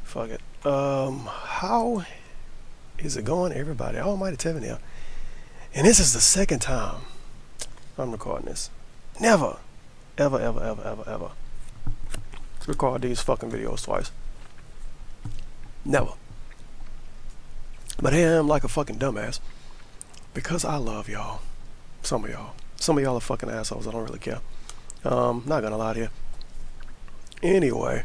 Fuck it. How is it going, everybody? Almighty Tevin here. And this is the second time I'm recording this. Never, ever record these fucking videos twice. Never. But here I am like a fucking dumbass. Because I love y'all. Some of y'all. Some of y'all are fucking assholes. I don't really care. Not gonna lie to you. Anyway.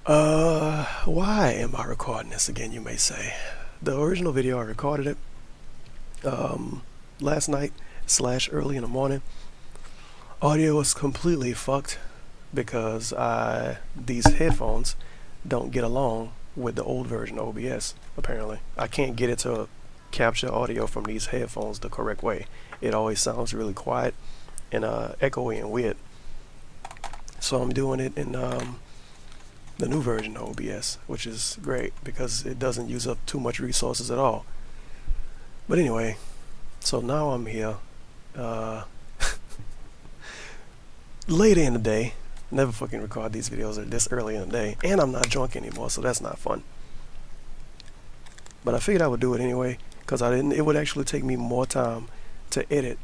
Why am I recording this again, you may say? The original video, I recorded it last night / early in the morning. Audio was completely fucked because these headphones don't get along with the old version of OBS, apparently. I can't get it to capture audio from these headphones the correct way. It always sounds really quiet and echoey and weird. So I'm doing it in the new version of OBS, which is great because it doesn't use up too much resources at all. But anyway, so now I'm here later in the day. Never fucking record these videos this early in the day, and I'm not drunk anymore, so that's not fun. But I figured I would do it anyway because it would actually take me more time to edit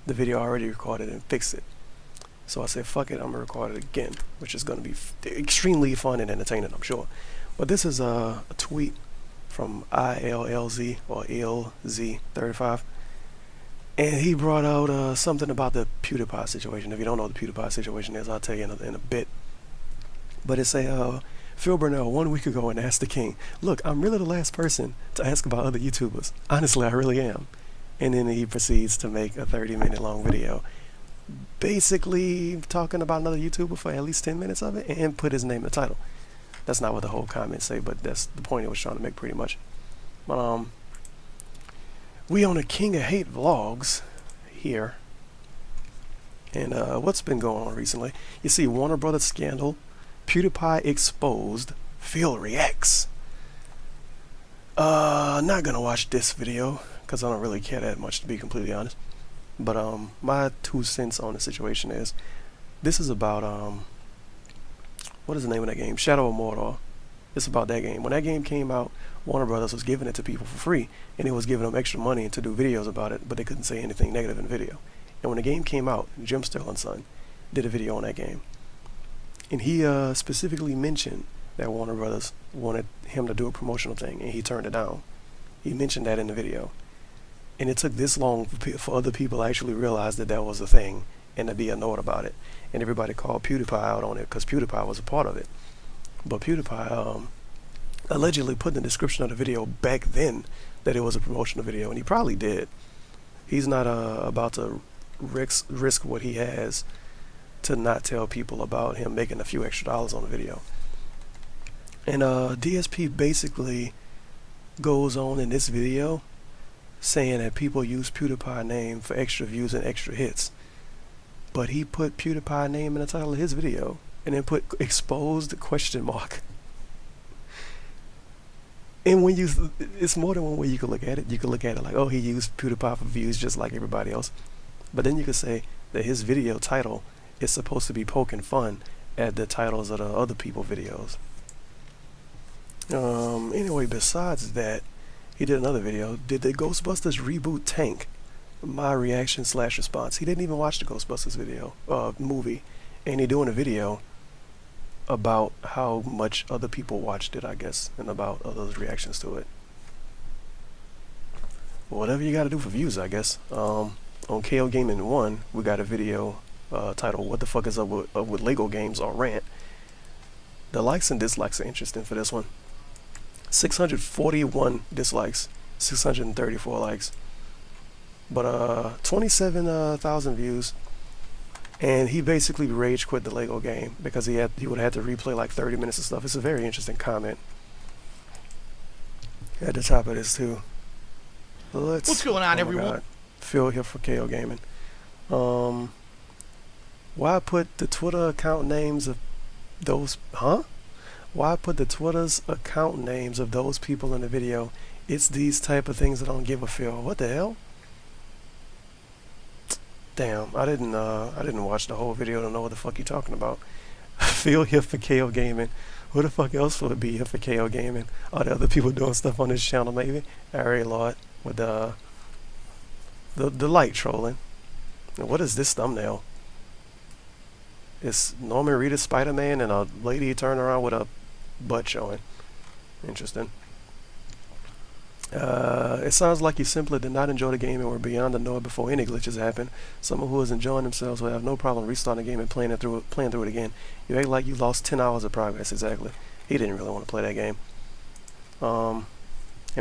the video I already recorded and fix it. So I said, fuck it, I'm gonna record it again, which is gonna be extremely fun and entertaining, I'm sure. But this is a tweet from ILLZ or LZ35, and he brought out something about the PewDiePie situation. If you don't know what the PewDiePie situation is, I'll tell you in a bit. But it say, Phil Burnell 1 week ago and asked the king, look, I'm really the last person to ask about other YouTubers. Honestly, I really am. And then he proceeds to make a 30-minute long video basically talking about another YouTuber for at least 10 minutes of it and put his name in the title. That's not what the whole comments say, but that's the point it was trying to make pretty much. But we on a King of Hate vlogs here. And what's been going on recently? You see Warner Brothers scandal, PewDiePie exposed, Phil reacts. Not gonna watch this video because I don't really care that much, to be completely honest. But my 2 cents on the situation is, this is about what is the name of that game? Shadow of Mordor. It's about that game. When that game came out, Warner Brothers was giving it to people for free, and it was giving them extra money to do videos about it, but they couldn't say anything negative in the video. And when the game came out, Jim Sterling's son did a video on that game, and he specifically mentioned that Warner Brothers wanted him to do a promotional thing, and he turned it down. He mentioned that in the video. And it took this long for other people to actually realize that that was a thing and to be annoyed about it. And everybody called PewDiePie out on it because PewDiePie was a part of it. But PewDiePie allegedly put in the description of the video back then that it was a promotional video, and he probably did. He's not about to risk what he has to not tell people about him making a few extra dollars on the video. And DSP basically goes on in this video saying that people use PewDiePie name for extra views and extra hits. But he put PewDiePie name in the title of his video and then put exposed ? And when it's more than one way you can look at it. You can look at it like, oh, he used PewDiePie for views just like everybody else. But then you could say that his video title is supposed to be poking fun at the titles of the other people's videos. Anyway, besides that, he did another video. Did the Ghostbusters reboot tank? My reaction / response. He didn't even watch the Ghostbusters video, movie, and he doing a video about how much other people watched it, I guess, and about others' reactions to it. Whatever you got to do for views, I guess. On KO Gaming 1, we got a video titled "What the fuck is up with Lego games?" or rant. The likes and dislikes are interesting for this one. 641 dislikes, 634 likes, but 27,000 views. And he basically rage quit the Lego game because he would have had to replay like 30 minutes of stuff. It's a very interesting comment. At the top of this too. What's going on, everyone? God. Phil here for KO Gaming. Why put the Twitter account names of those? Why put the Twitter's account names of those people in the video? It's these type of things that I don't give a feel. What the hell? Damn, I didn't watch the whole video to know what the fuck you talking about. Phil here for KO Gaming. Who the fuck else would it be if for KO Gaming? Are there other people doing stuff on this channel maybe? Alright, Lord. With the light trolling. And what is this thumbnail? It's Norman Reedus Spider-Man and a lady turning around with a butt showing. Interesting. It sounds like you simply did not enjoy the game and were beyond the know before any glitches happened. Someone who is enjoying themselves will have no problem restarting the game and playing through it again. You act like you lost 10 hours of progress. Exactly. He didn't really want to play that game. And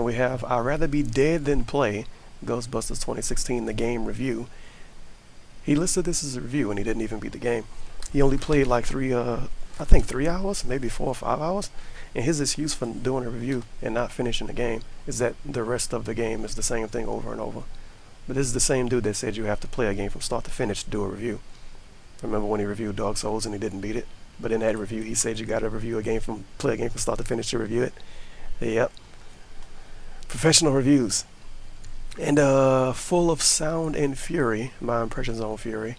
we have I'd rather be dead than play. Ghostbusters 2016, the game review. He listed this as a review and he didn't even beat the game. He only played like 3 hours, maybe 4 or 5 hours. And his excuse for doing a review and not finishing the game is that the rest of the game is the same thing over and over. But this is the same dude that said you have to play a game from start to finish to do a review. Remember when he reviewed Dark Souls and he didn't beat it? But in that review he said you gotta play a game from start to finish to review it. Yep. Professional reviews. And full of sound and fury, my impressions on Fury.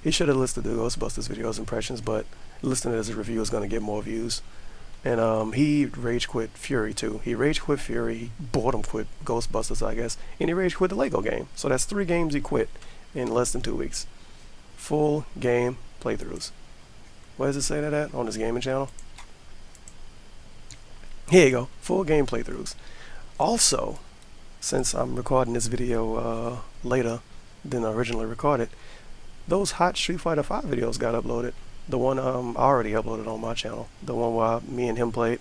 He should have listed the Ghostbusters videos impressions, but listing it as a review is gonna get more views. And he rage quit Fury too. He rage quit Fury, he boredom quit Ghostbusters, I guess, and he rage quit the Lego game. So that's 3 games he quit in less than 2 weeks. Full game playthroughs. Where does it say that at on his gaming channel? Here you go, full game playthroughs. Also, since I'm recording this video later than originally recorded, those hot Street Fighter V videos got uploaded. The one I already uploaded on my channel. The one where me and him played.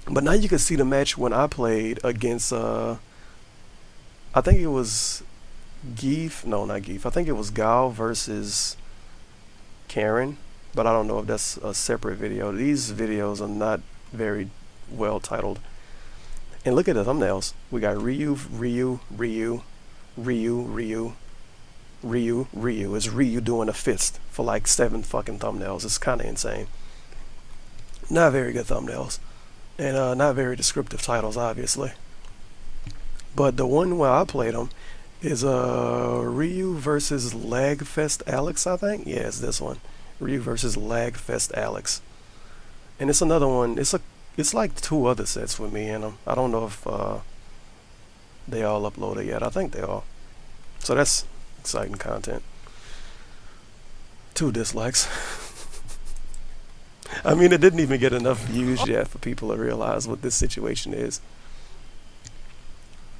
But now you can see the match when I played against, I think it was Geef. No, not Geef. I think it was Gal versus Karen. But I don't know if that's a separate video. These videos are not very well titled. And look at the thumbnails. We got Ryu. It's Ryu doing a fist for like 7 fucking thumbnails. It's kind of insane. Not very good thumbnails. And not very descriptive titles, obviously. But the one where I played them is Ryu versus Lagfest Alex, I think. Yeah, it's this one. Ryu versus Lagfest Alex. And it's another one. It's like 2 other sets with me in them. I don't know if they all uploaded yet. I think they are. So that's exciting content. 2 dislikes. I mean, it didn't even get enough views yet for people to realize what this situation is.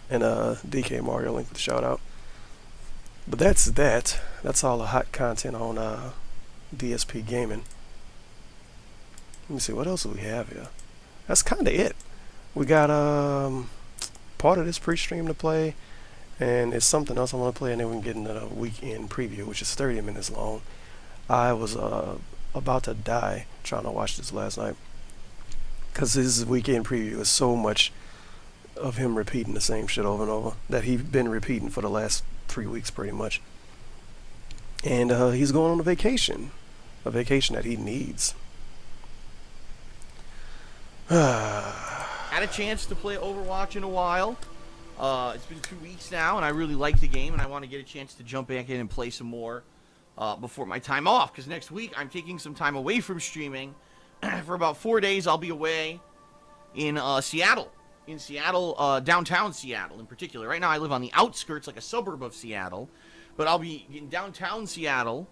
And DK Mario link with the shout out. But that's that. That's all the hot content on DSP Gaming. Let me see, what else do we have here? That's kind of it. We got part of this pre-stream to play, and it's something else I want to play, and then we can get into the weekend preview, which is 30 minutes long. I was about to die trying to watch this last night, because his weekend preview is so much of him repeating the same shit over and over that he's been repeating for the last 3 weeks pretty much. And he's going on a vacation that he needs. Had a chance to play Overwatch in a while. It's been 2 weeks now, and I really like the game, and I want to get a chance to jump back in and play some more before my time off, because next week I'm taking some time away from streaming. For about 4 days, I'll be away in Seattle. In Seattle, downtown Seattle in particular. Right now I live on the outskirts, like a suburb of Seattle, but I'll be in downtown Seattle,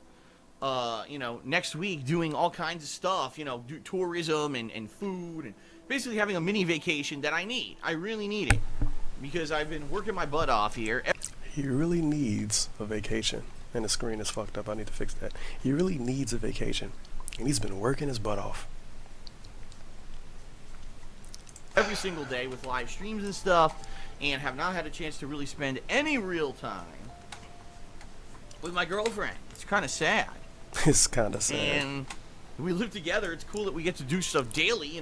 next week doing all kinds of stuff, do tourism and food, and basically having a mini vacation that I need. I really need it, because I've been working my butt off here. He really needs a vacation. And the screen is fucked up. I need to fix that. He really needs a vacation. And he's been working his butt off. Every single day with live streams and stuff, and have not had a chance to really spend any real time with my girlfriend. It's kind of sad. It's kind of sad. And we live together. It's cool that we get to do stuff daily,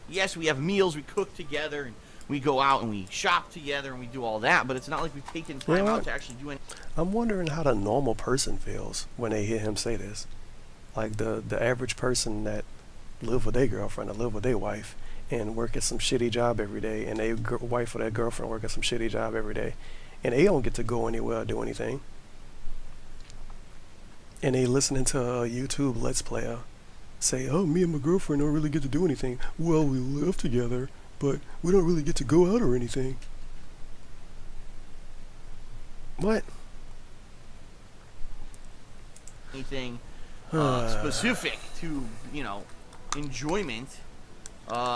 Yes, we have meals, we cook together, and we go out and we shop together and we do all that, but it's not like we've taken time out to actually do anything. I'm wondering how the normal person feels when they hear him say this. Like the average person that live with their girlfriend or live with their wife and work at some shitty job every day, and their wife or their girlfriend work at some shitty job every day, and they don't get to go anywhere or do anything. And they listening to a YouTube Let's Player say, oh, me and my girlfriend don't really get to do anything. Well, we live together, but we don't really get to go out or anything. What? Anything specific to, enjoyment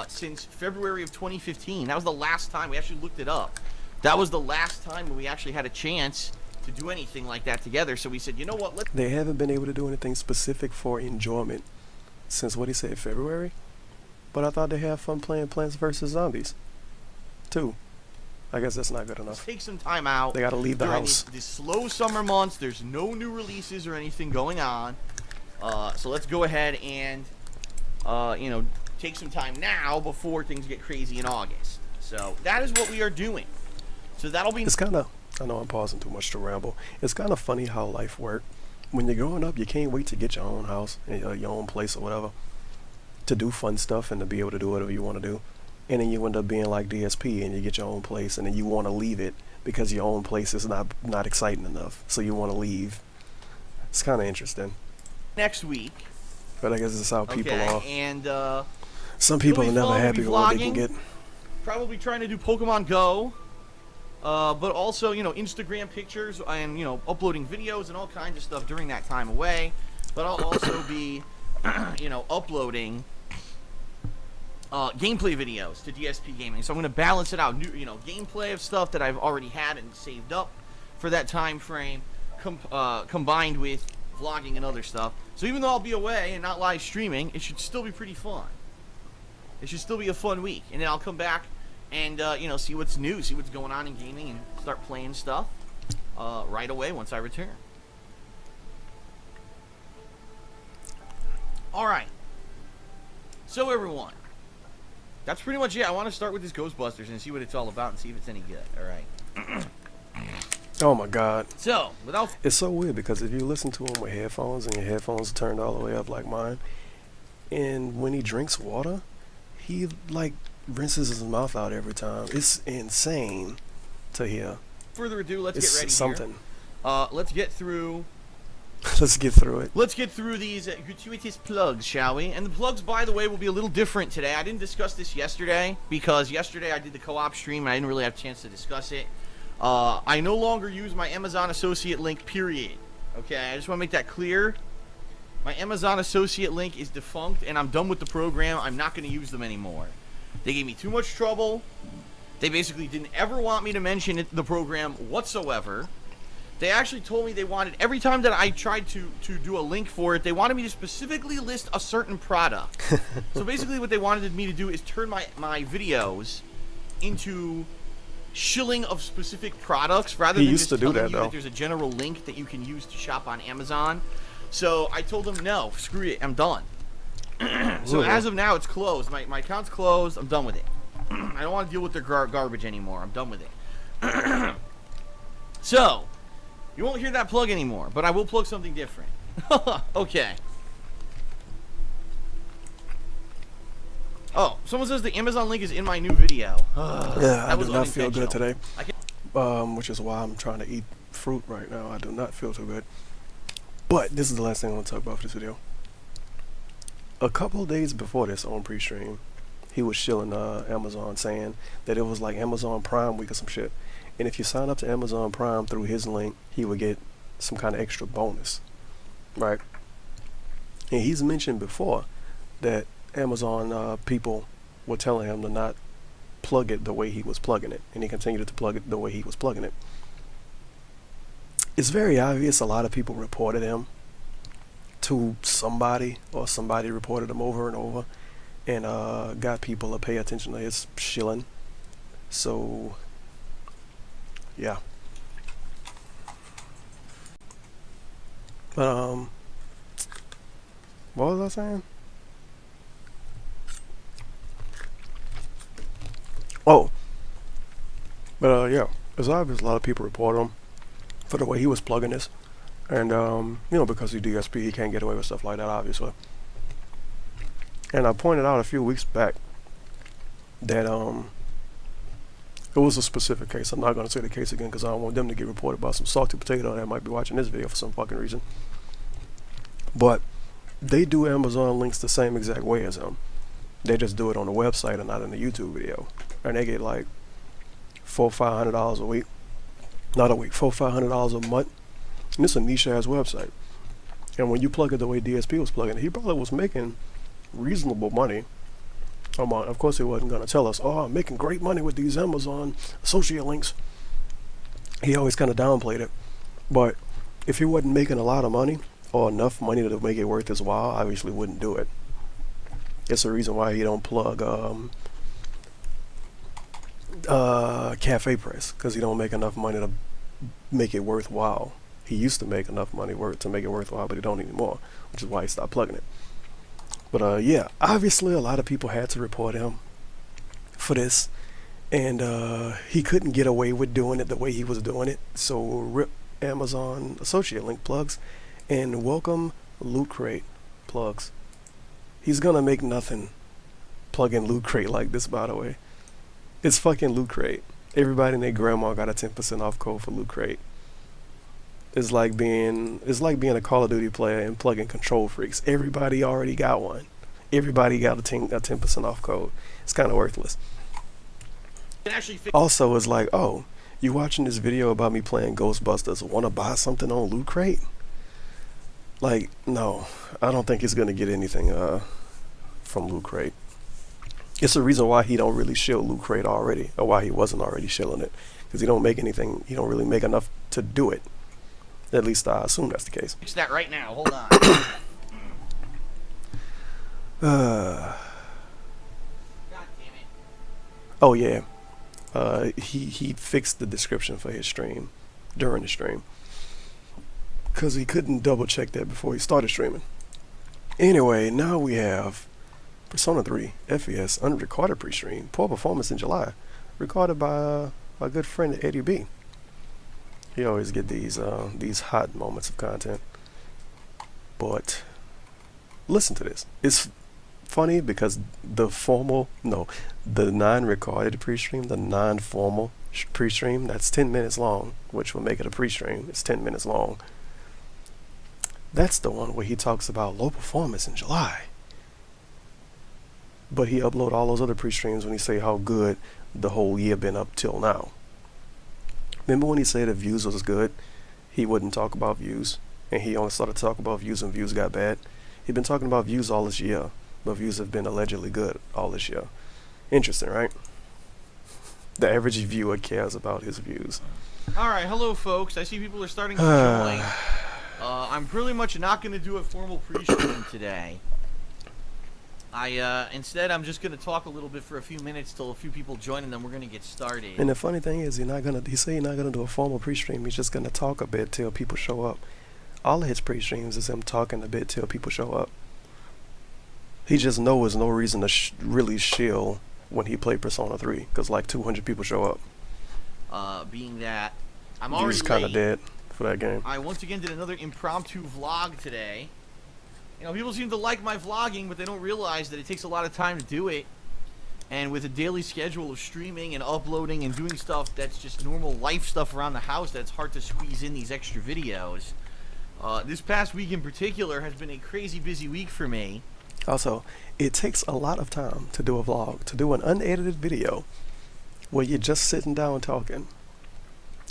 since February of 2015. That was the last time. We actually looked it up. That was the last time when we actually had a chance to do anything like that together. So we said, you know what? They haven't been able to do anything specific for enjoyment since, what he said, February? But I thought they had fun playing Plants vs. Zombies, too. I guess that's not good enough. Let's take some time out. They gotta leave the during house. These slow summer months. There's no new releases or anything going on. So let's go ahead and, take some time now before things get crazy in August. So that is what we are doing. So that'll be... It's kind of... I know I'm pausing too much to ramble. It's kind of funny how life works. When you're growing up, you can't wait to get your own house, your own place or whatever, to do fun stuff and to be able to do whatever you want to do. And then you end up being like DSP and you get your own place and then you want to leave it because your own place is not exciting enough. So you want to leave. It's kind of interesting. Next week. But I guess it's how people are. And some people are never happy with what they can get. Probably trying to do Pokemon Go. But also, Instagram pictures and, uploading videos and all kinds of stuff during that time away. But I'll also be, uploading gameplay videos to DSP Gaming. So I'm going to balance it out. New, gameplay of stuff that I've already had and saved up for that time frame, combined with vlogging and other stuff. So even though I'll be away and not live streaming, it should still be pretty fun. It should still be a fun week. And then I'll come back and, see what's new, see what's going on in gaming, and start playing stuff right away once I return. Alright. So, everyone. That's pretty much it. I want to start with this Ghostbusters and see what it's all about and see if it's any good. Alright. Oh my god. So, without... It's so weird because if you listen to him with headphones and your headphones are turned all the way up like mine, and when he drinks water, he, rinses his mouth out every time. It's insane to hear. Further ado, let's get ready something. Here. Let's get through... Let's get through it. Let's get through these gratuitous plugs, shall we? And the plugs, by the way, will be a little different today. I didn't discuss this yesterday because yesterday I did the co-op stream and I didn't really have a chance to discuss it. I no longer use my Amazon Associate link, period. Okay, I just want to make that clear. My Amazon Associate link is defunct and I'm done with the program. I'm not going to use them anymore. They gave me too much trouble. They basically didn't ever want me to mention the program whatsoever. They actually told me they wanted, every time that I tried to do a link for it, they wanted me to specifically list a certain product. So basically what they wanted me to do is turn my videos into shilling of specific products rather than just telling you that there's a general link that you can use to shop on Amazon. So I told them, no, screw it, I'm done. So as of now, it's closed. My account's closed. I'm done with it. I don't want to deal with their garbage anymore. I'm done with it. So, you won't hear that plug anymore, but I will plug something different. Okay. Oh, someone says the Amazon link is in my new video. Yeah, I do not feel good today. Which is why I'm trying to eat fruit right now. I do not feel too good. But this is the last thing I want to talk about for this video. A couple of days before this on pre-stream, he was shilling Amazon saying that it was like Amazon Prime week or some shit. And if you sign up to Amazon Prime through his link, he would get some kind of extra bonus. Right? And he's mentioned before that Amazon people were telling him to not plug it the way he was plugging it. And he continued to plug it the way he was plugging it. It's very obvious a lot of people reported him to somebody, or somebody reported him over and over, and got people to pay attention to his shilling. So, yeah. But what was I saying? Oh, but yeah, it's obvious a lot of people reported him for the way he was plugging this. And, because he's DSP, he can't get away with stuff like that, obviously. And I pointed out a few weeks back that, it was a specific case. I'm not going to say the case again because I don't want them to get reported by some salty potato that might be watching this video for some fucking reason. But they do Amazon links the same exact way as him. They just do it on the website and not in the YouTube video. And they get like $400-500 a week. Not a week, $400-500 a month. And it's a niche ass website. And when you plug it the way DSP was plugging it, he probably was making reasonable money a month. Of course, he wasn't going to tell us, oh, I'm making great money with these Amazon associate links. He always kind of downplayed it. But if he wasn't making a lot of money or enough money to make it worth his while, I obviously wouldn't do it. It's the reason why he don't plug Cafe Press, because he don't make enough money to make it worthwhile. He used to make enough money to make it worthwhile, but he don't anymore, which is why he stopped plugging it. But yeah, obviously a lot of people had to report him for this, and he couldn't get away with doing it the way he was doing it. So rip Amazon associate link plugs, and welcome Loot Crate plugs. He's gonna make nothing plugging Loot Crate like this, by the way. It's fucking Loot Crate. Everybody and their grandma got a 10% off code for Loot Crate. It's like being a Call of Duty player and plugging Control Freaks. Everybody already got one. Everybody got a 10% off code. It's kind of worthless. Also, it's like, oh, you watching this video about me playing Ghostbusters? Want to buy something on Loot Crate? Like, no, I don't think he's gonna get anything from Loot Crate. It's the reason why he don't really shill Loot Crate already, or why he wasn't already shilling it, because he don't make anything. He don't really make enough to do it. At least I assume that's the case. Fix that right now. Hold on. God damn it. Oh yeah, he fixed the description for his stream during the stream, because he couldn't double check that before he started streaming. Anyway, now we have Persona 3 FES unrecorded pre-stream, poor performance in July, recorded by my good friend Eddie B. He always get these hot moments of content. But listen to this. It's funny because the non-recorded pre-stream, the non-formal pre-stream, that's 10 minutes long, which will make it a pre-stream. It's 10 minutes long. That's the one where he talks about low performance in July. But he upload all those other pre-streams when he say how good the whole year been up till now. Remember when he said that views was good? He wouldn't talk about views, and he only started to talk about views when views got bad. He'd been talking about views all this year, but views have been allegedly good all this year. Interesting, right? The average viewer cares about his views. Alright, hello folks. I see people are starting to join. I'm pretty much not going to do a formal pre-stream today. Instead, I'm just going to talk a little bit for a few minutes till a few people join, and then we're going to get started. And the funny thing is, he said he's not gonna do a formal pre-stream. He's just gonna talk a bit till people show up. All of his pre-streams is him talking a bit till people show up. He just knows no reason to really shill when he played Persona 3, because like 200 people show up. Being that I'm already He's kind of dead for that game. I once again did another impromptu vlog today. You know, people seem to like my vlogging, but they don't realize that it takes a lot of time to do it. And with a daily schedule of streaming and uploading and doing stuff that's just normal life stuff around the house, that's hard to squeeze in these extra videos. This past week in particular has been a crazy busy week for me. Also, it takes a lot of time to do a vlog, to do an unedited video where you're just sitting down talking.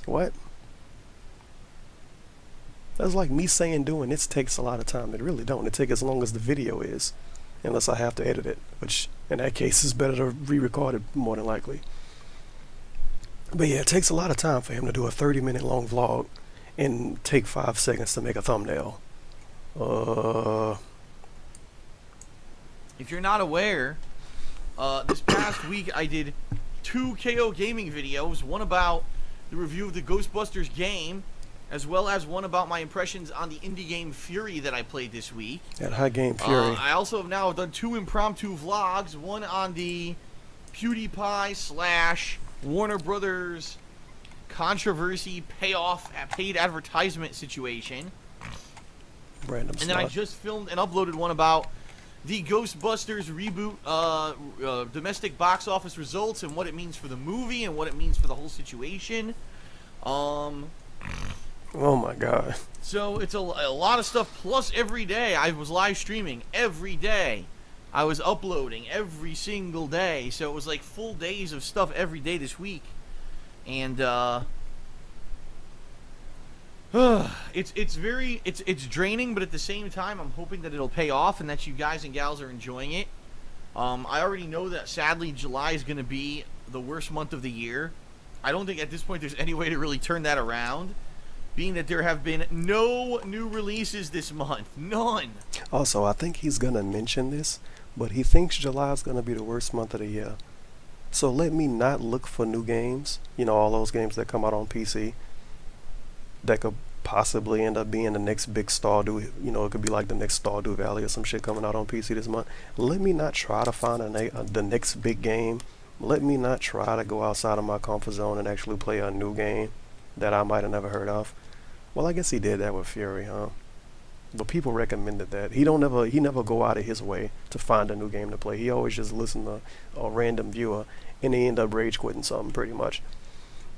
What? That's like me saying doing this takes a lot of time. It really don't. It takes as long as the video is, unless I have to edit it, which in that case is better to re-record it more than likely. But yeah, it takes a lot of time for him to do a 30-minute long vlog and take 5 seconds to make a thumbnail. If you're not aware, this past week I did 2 KO gaming videos, one about the review of the Ghostbusters game, as well as one about my impressions on the indie game Fury that I played this week. That high game Fury. I also have now done 2 impromptu vlogs, one on the PewDiePie / Warner Brothers controversy payoff paid advertisement situation. Random and stuff. then I just filmed and uploaded one about the Ghostbusters reboot domestic box office results and what it means for the movie and what it means for the whole situation. Oh my god. So it's a lot of stuff. Plus, every day I was live streaming. Every day I was uploading every single day. So it was like full days of stuff every day this week. And it's draining, but at the same time, I'm hoping that it'll pay off and that you guys and gals are enjoying it. I already know that sadly July is going to be the worst month of the year. I don't think at this point there's any way to really turn that around, being that there have been no new releases this month. None. Also, I think he's gonna mention this, but he thinks July is gonna be the worst month of the year. So let me not look for new games. You know, all those games that come out on PC that could possibly end up being the next big Stardew. You know, it could be like the next Stardew Valley or some shit coming out on PC this month. Let me not try to find the next big game. Let me not try to go outside of my comfort zone and actually play a new game that I might have never heard of. Well, I guess he did that with Fury, huh? But people recommended that. He never go out of his way to find a new game to play. He always just listen to a random viewer and he end up rage quitting something pretty much.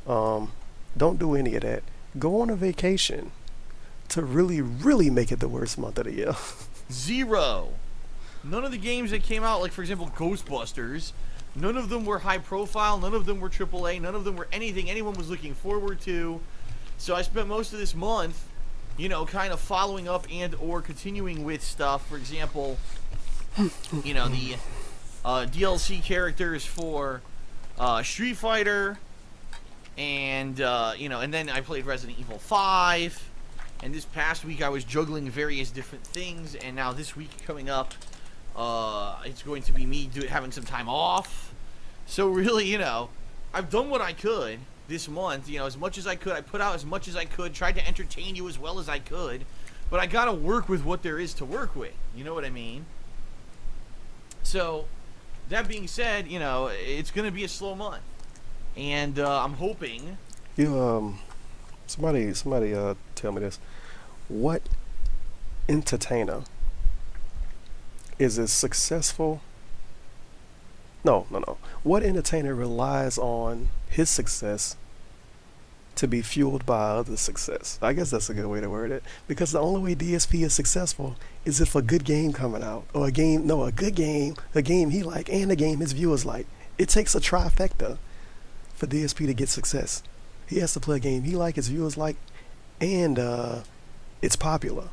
Don't do any of that. Go on a vacation to really, really make it the worst month of the year. Zero. None of the games that came out, like for example Ghostbusters, none of them were high profile, none of them were AAA, none of them were anything anyone was looking forward to. So I spent most of this month, you know, kind of following up and or continuing with stuff. For example, you know, the DLC characters for Street Fighter, and you know, and then I played Resident Evil 5. And this past week I was juggling various different things, and now this week coming up, it's going to be me having some time off. So really, you know, I've done what I could this month, you know, as much as I could. I put out as much as I could, tried to entertain you as well as I could, but I gotta work with what there is to work with, you know what I mean? So, that being said, you know, it's gonna be a slow month, and I'm hoping... Somebody tell me this. What entertainer is as successful... No. What entertainer relies on his success to be fueled by others' success? I guess that's a good way to word it. Because the only way DSP is successful is if a good game coming out. Or a good game, a game he like, and a game his viewers like. It takes a trifecta for DSP to get success. He has to play a game he like, his viewers like, and it's popular.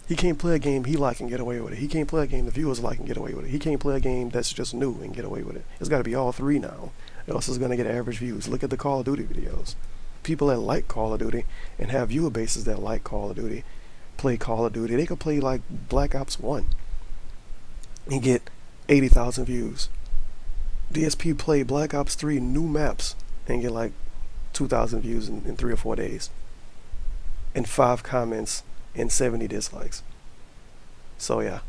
He can't play a game he like and get away with it. He can't play a game the viewers like and get away with it. He can't play a game that's just new and get away with it. It's got to be all three now. Or else it's going to get average views. Look at the Call of Duty videos. People that like Call of Duty and have viewer bases that like Call of Duty play Call of Duty. They could play like Black Ops 1 and get 80,000 views. DSP play Black Ops 3 new maps and get like 2,000 views in 3 or 4 days. And 5 comments and 70 dislikes. So yeah,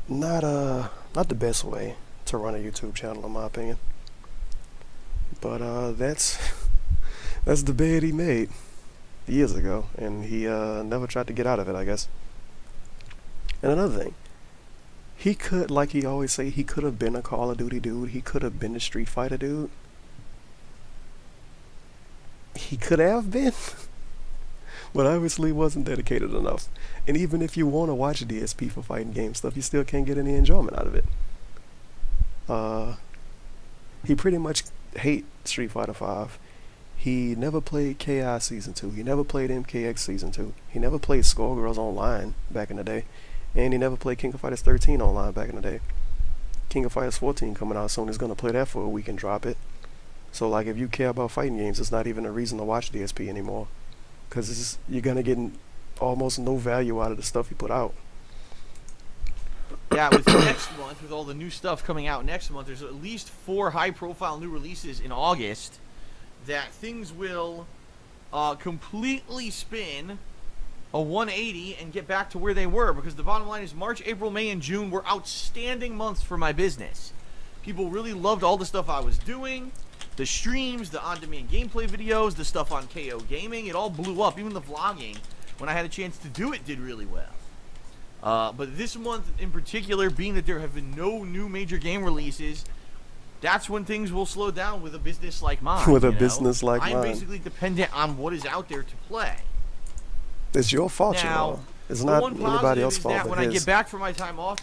not the best way to run a YouTube channel in my opinion. But that's the bed he made years ago, and he never tried to get out of it, I guess. And another thing, he could, like he always say, he could have been a Call of Duty dude. He could have been a Street Fighter dude. He could have been. But obviously wasn't dedicated enough. And even if you want to watch DSP for fighting game stuff, you still can't get any enjoyment out of it. He pretty much hate Street Fighter 5. He never played KI Season 2. He never played MKX Season 2. He never played Skullgirls Online back in the day. And he never played King of Fighters 13 online back in the day. King of Fighters 14 coming out soon. He's going to play that for a week and drop it. So like if you care about fighting games, it's not even a reason to watch DSP anymore. Because you're going to get almost no value out of the stuff you put out. Yeah, with next month, with all the new stuff coming out next month, there's at least 4 high-profile new releases in August that things will completely spin a 180 and get back to where they were. Because the bottom line is March, April, May, and June were outstanding months for my business. People really loved all the stuff I was doing. The streams, the on-demand gameplay videos, the stuff on KO Gaming, it all blew up. Even the vlogging, when I had a chance to do it, did really well. But this month in particular, being that there have been no new major game releases, that's when things will slow down with a business like mine. With a business like mine. I'm basically dependent on what is out there to play. It's your fault, you Now, know. It's the not one anybody positive else's is fault that but when I his. get back from my time off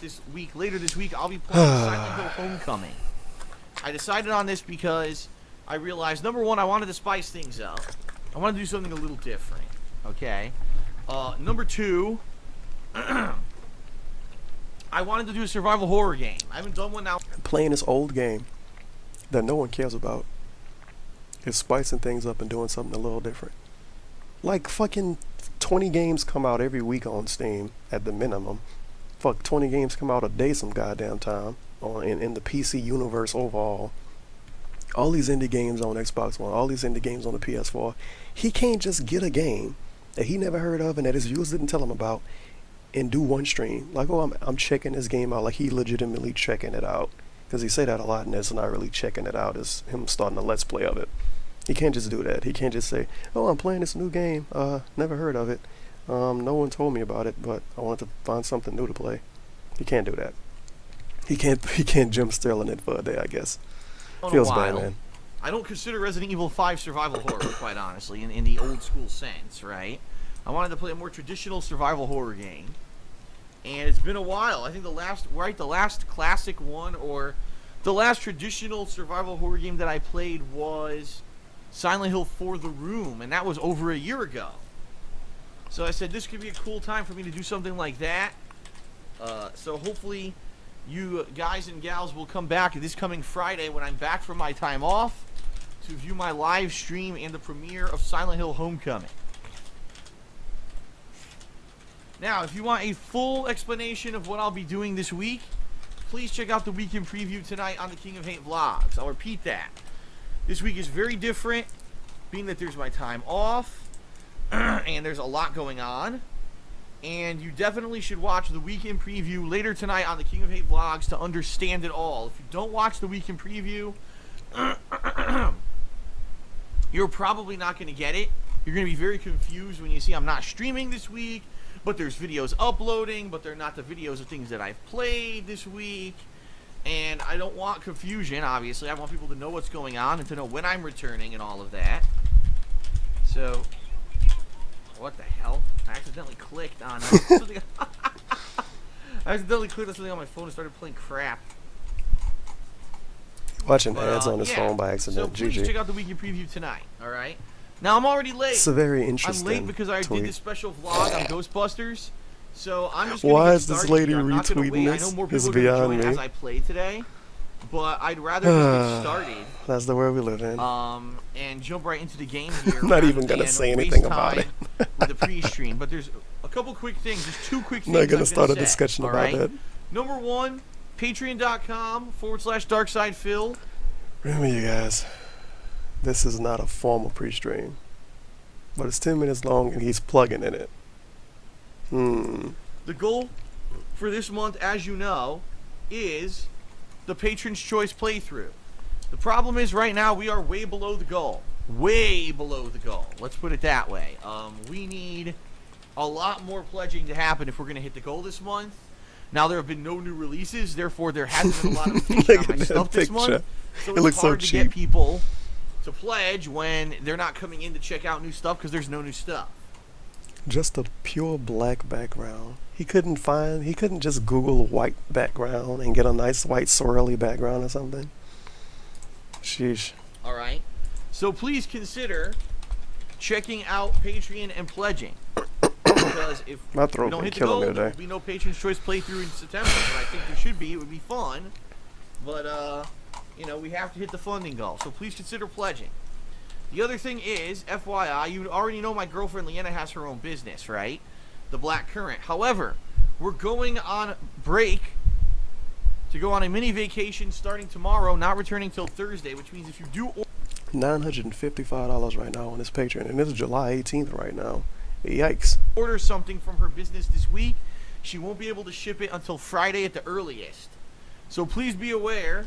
later this week, I'll be playing Silent Hill Homecoming. I decided on this because I realized, number one, I wanted to spice things up. I wanted to do something a little different, okay? Number two, I wanted to do a survival horror game. I haven't done one now. Playing this old game that no one cares about is spicing things up and doing something a little different. Like fucking 20 games come out every week on Steam at the minimum. Fuck, 20 games come out a day some goddamn time in the PC universe overall. All these indie games on Xbox One, all these indie games on the PS4. He can't just get a game that he never heard of and that his viewers didn't tell him about and do one stream. Like, oh, I'm checking this game out. Like, he legitimately checking it out. Because he say that a lot and it's not really checking it out. It's him starting a let's play of it. He can't just do that. He can't just say, oh, I'm playing this new game. Never heard of it. No one told me about it, but I wanted to find something new to play. He can't do that. He can't Jim Sterling it for a day, I guess. Feels bad, man. I don't consider Resident Evil 5 survival horror, quite honestly, in the old school sense, right? I wanted to play a more traditional survival horror game. And it's been a while. I think the last classic one, or the last traditional survival horror game that I played was Silent Hill For the Room, and that was over a year ago. So I said this could be a cool time for me to do something like that. So hopefully you guys and gals will come back this coming Friday when I'm back from my time off to view my live stream and the premiere of Silent Hill Homecoming. Now, if you want a full explanation of what I'll be doing this week, please check out the weekend preview tonight on the King of Hate vlogs. I'll repeat that. This week is very different, being that there's my time off, and there's a lot going on. And you definitely should watch the weekend preview later tonight on the King of Hate vlogs to understand it all. If you don't watch the weekend preview, you're probably not going to get it. You're going to be very confused when you see I'm not streaming this week, but there's videos uploading, but they're not the videos of things that I've played this week. And I don't want confusion, obviously. I want people to know what's going on and to know when I'm returning and all of that. So, what the hell? I accidentally clicked on something. I accidentally clicked on something on my phone and started playing crap. Watching ads on his phone by accident. So please check out the weekend preview tonight, alright? Now, I'm already late. It's a very interesting I'm late because I tweet. did this special vlog on Ghostbusters. So I'm just going Why to is this lady retweeting this? I know more It's people are going beyond to join me. as I play today. But I'd rather just get started. That's the world we live in. And jump right into the game here. I'm not even going to say anything about it. With the pre-stream. But there's a couple quick things. Just two quick things. I'm not going to start a discussion about that. Number one, patreon.com/DarkSyde Phil. Remember, you guys, this is not a formal pre-stream. But it's 10 minutes long and he's plugging in it. The goal for this month, as you know, is the Patron's Choice playthrough. The problem is right now we are way below the goal. Way below the goal. Let's put it that way. We need a lot more pledging to happen if we're going to hit the goal this month. Now, there have been no new releases, therefore there hasn't been a lot of attention on my stuff this month. So it looks it's hard so to cheap. get people to pledge when they're not coming in to check out new stuff because there's no new stuff. Just a pure black background. He couldn't just Google white background and get a nice white swirly background or something. Sheesh. Alright. So please consider checking out Patreon and pledging. Because if My throat we don't been hit the killing goal, me there today. will be no Patron's Choice playthrough in September. But I think there should be. It would be fun. But, we have to hit the funding goal. So please consider pledging. The other thing is, FYI, you already know my girlfriend Leanna has her own business, right? The Black Current. However, we're going on break to go on a mini vacation starting tomorrow, not returning till Thursday, which means if you do $955 right now on this Patreon, and this is July 18th right now. Yikes. order something from her business this week, she won't be able to ship it until Friday at the earliest. So please be aware,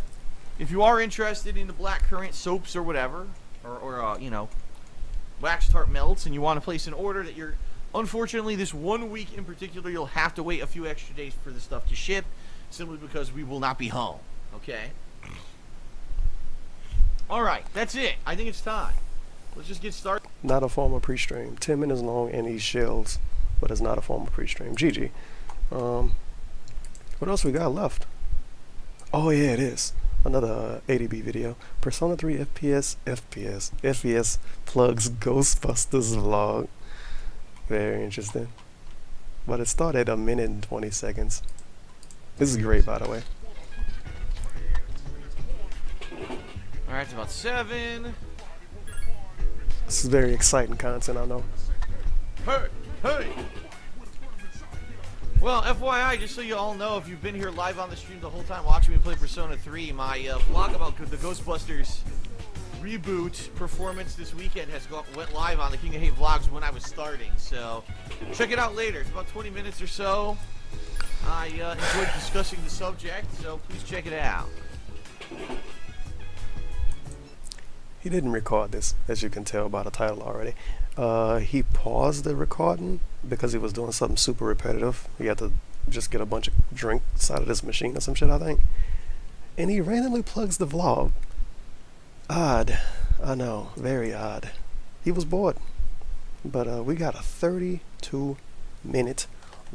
if you are interested in the Black Currant soaps or whatever, or wax tart melts, and you want to place an order that you're, unfortunately, this 1 week in particular, you'll have to wait a few extra days for the stuff to ship, simply because we will not be home. Okay? Alright, that's it. I think it's time. Let's just get started. Not a formal pre-stream. 10 minutes long and he shells. but it's not a formal pre-stream. GG. What else we got left? Oh yeah, it is. Another ADB video. Persona 3 FPS plugs Ghostbusters vlog. Very interesting. But it started at 1 minute and 20 seconds. This is great, by the way. Alright, it's about 7. This is very exciting content, I know. Hey! Hey! Well, FYI, just so you all know, if you've been here live on the stream the whole time watching me play Persona 3, my vlog about the Ghostbusters reboot performance this weekend went live on the King of Hate vlogs when I was starting, so check it out later. It's about 20 minutes or so. I enjoyed discussing the subject, so please check it out. He didn't record this, as you can tell by the title already. He paused the recording because he was doing something super repetitive. He had to just get a bunch of drinks out of this machine or some shit, I think. And he randomly plugs the vlog. Odd. I know. Very odd. He was bored. But we got a 32-minute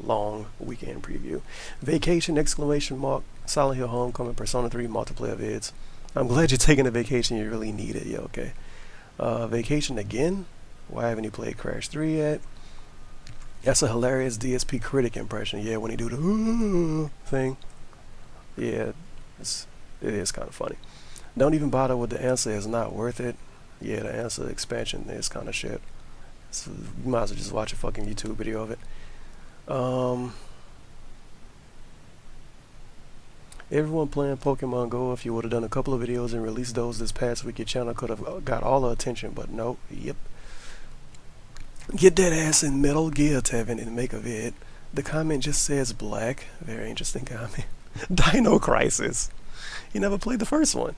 long weekend preview. Vacation, exclamation mark, Silent Hill Homecoming, Persona 3 multiplayer vids. I'm glad you're taking a vacation. You really need it. Yeah, okay. Vacation again? Why haven't you played Crash 3 yet? That's a hilarious DSP critic impression. Yeah, when he do the thing. Yeah, it is kind of funny. Don't even bother with the answer. It's not worth it. Yeah, the answer expansion is kind of shit. So you might as well just watch a fucking YouTube video of it. Everyone playing Pokemon Go, if you would have done a couple of videos and released those this past week, your channel could have got all the attention, but no. Yep. Get that ass in Metal Gear, Tevin, and make a vid. The comment just says black. Very interesting comment. Dino Crisis. You never played the first one.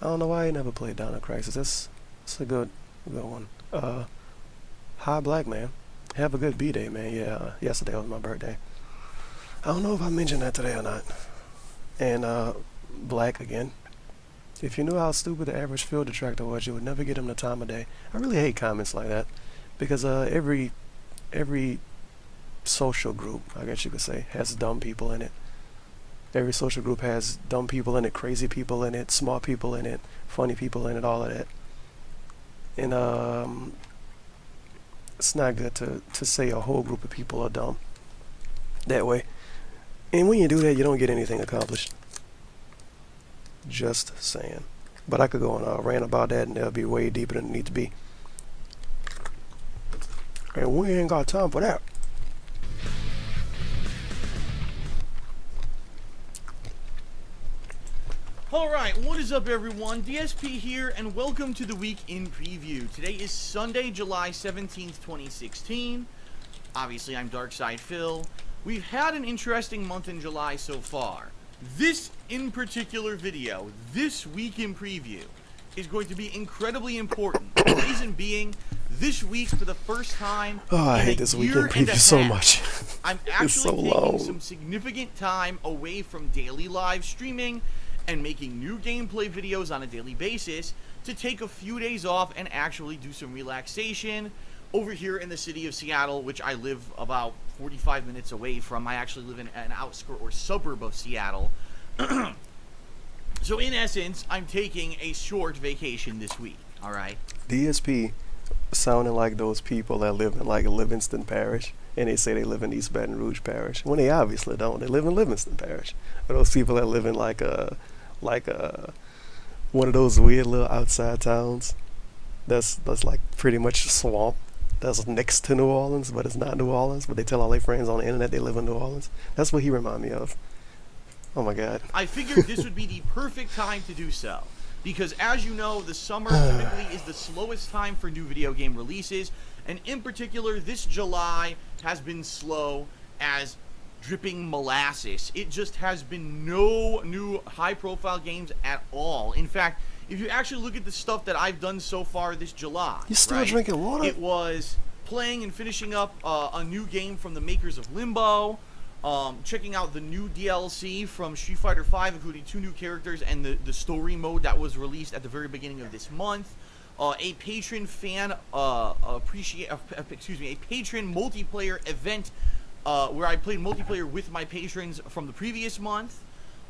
I don't know why you never played Dino Crisis. That's a good one. Hi, Black Man. Have a good B-Day, man. Yeah, yesterday was my birthday. I don't know if I mentioned that today or not. And, Black again. If you knew how stupid the average field detractor was, you would never get him the time of day. I really hate comments like that. Because, every social group, I guess you could say, has dumb people in it. Every social group has dumb people in it, crazy people in it, smart people in it, funny people in it, all of that. And, it's not good to say a whole group of people are dumb that way. And when you do that, you don't get anything accomplished. Just saying. But I could go on a rant about that, and that'll be way deeper than it needs to be. And we ain't got time for that. Alright, what is up everyone? DSP here, and welcome to the Week in Preview. Today is Sunday, July 17th, 2016. Obviously, I'm DarkSyde Phil. We've had an interesting month in July so far. This, in particular video, this Week in Preview, is going to be incredibly important. The reason being, this week, for the first time I hate this Week in Preview so much. I'm actually taking some significant time away from daily live streaming and making new gameplay videos on a daily basis to take a few days off and actually do some relaxation over here in the city of Seattle, which I live about 45 minutes away from. I actually live in an outskirt or suburb of Seattle. So in essence, I'm taking a short vacation this week, alright? DSP sounding like those people that live in like Livingston Parish, and they say they live in East Baton Rouge Parish, when they obviously don't. They live in Livingston Parish. Or those people that live in like one of those weird little outside towns that's like pretty much a swamp that's next to New Orleans, but it's not New Orleans, but they tell all their friends on the internet they live in New Orleans. That's what he remind me of. Oh my god. I figured this would be the perfect time to do so, because as you know, the summer typically is the slowest time for new video game releases, and in particular this July has been slow as dripping molasses. It just has been no new high-profile games at all. In fact, if you actually look at the stuff that I've done so far this July, you still drinking water? It was playing and finishing up a new game from the makers of Limbo, checking out the new DLC from Street Fighter V, including 2 new characters and the story mode that was released at the very beginning of this month. a patron fan a patron multiplayer event where I played multiplayer with my patrons from the previous month.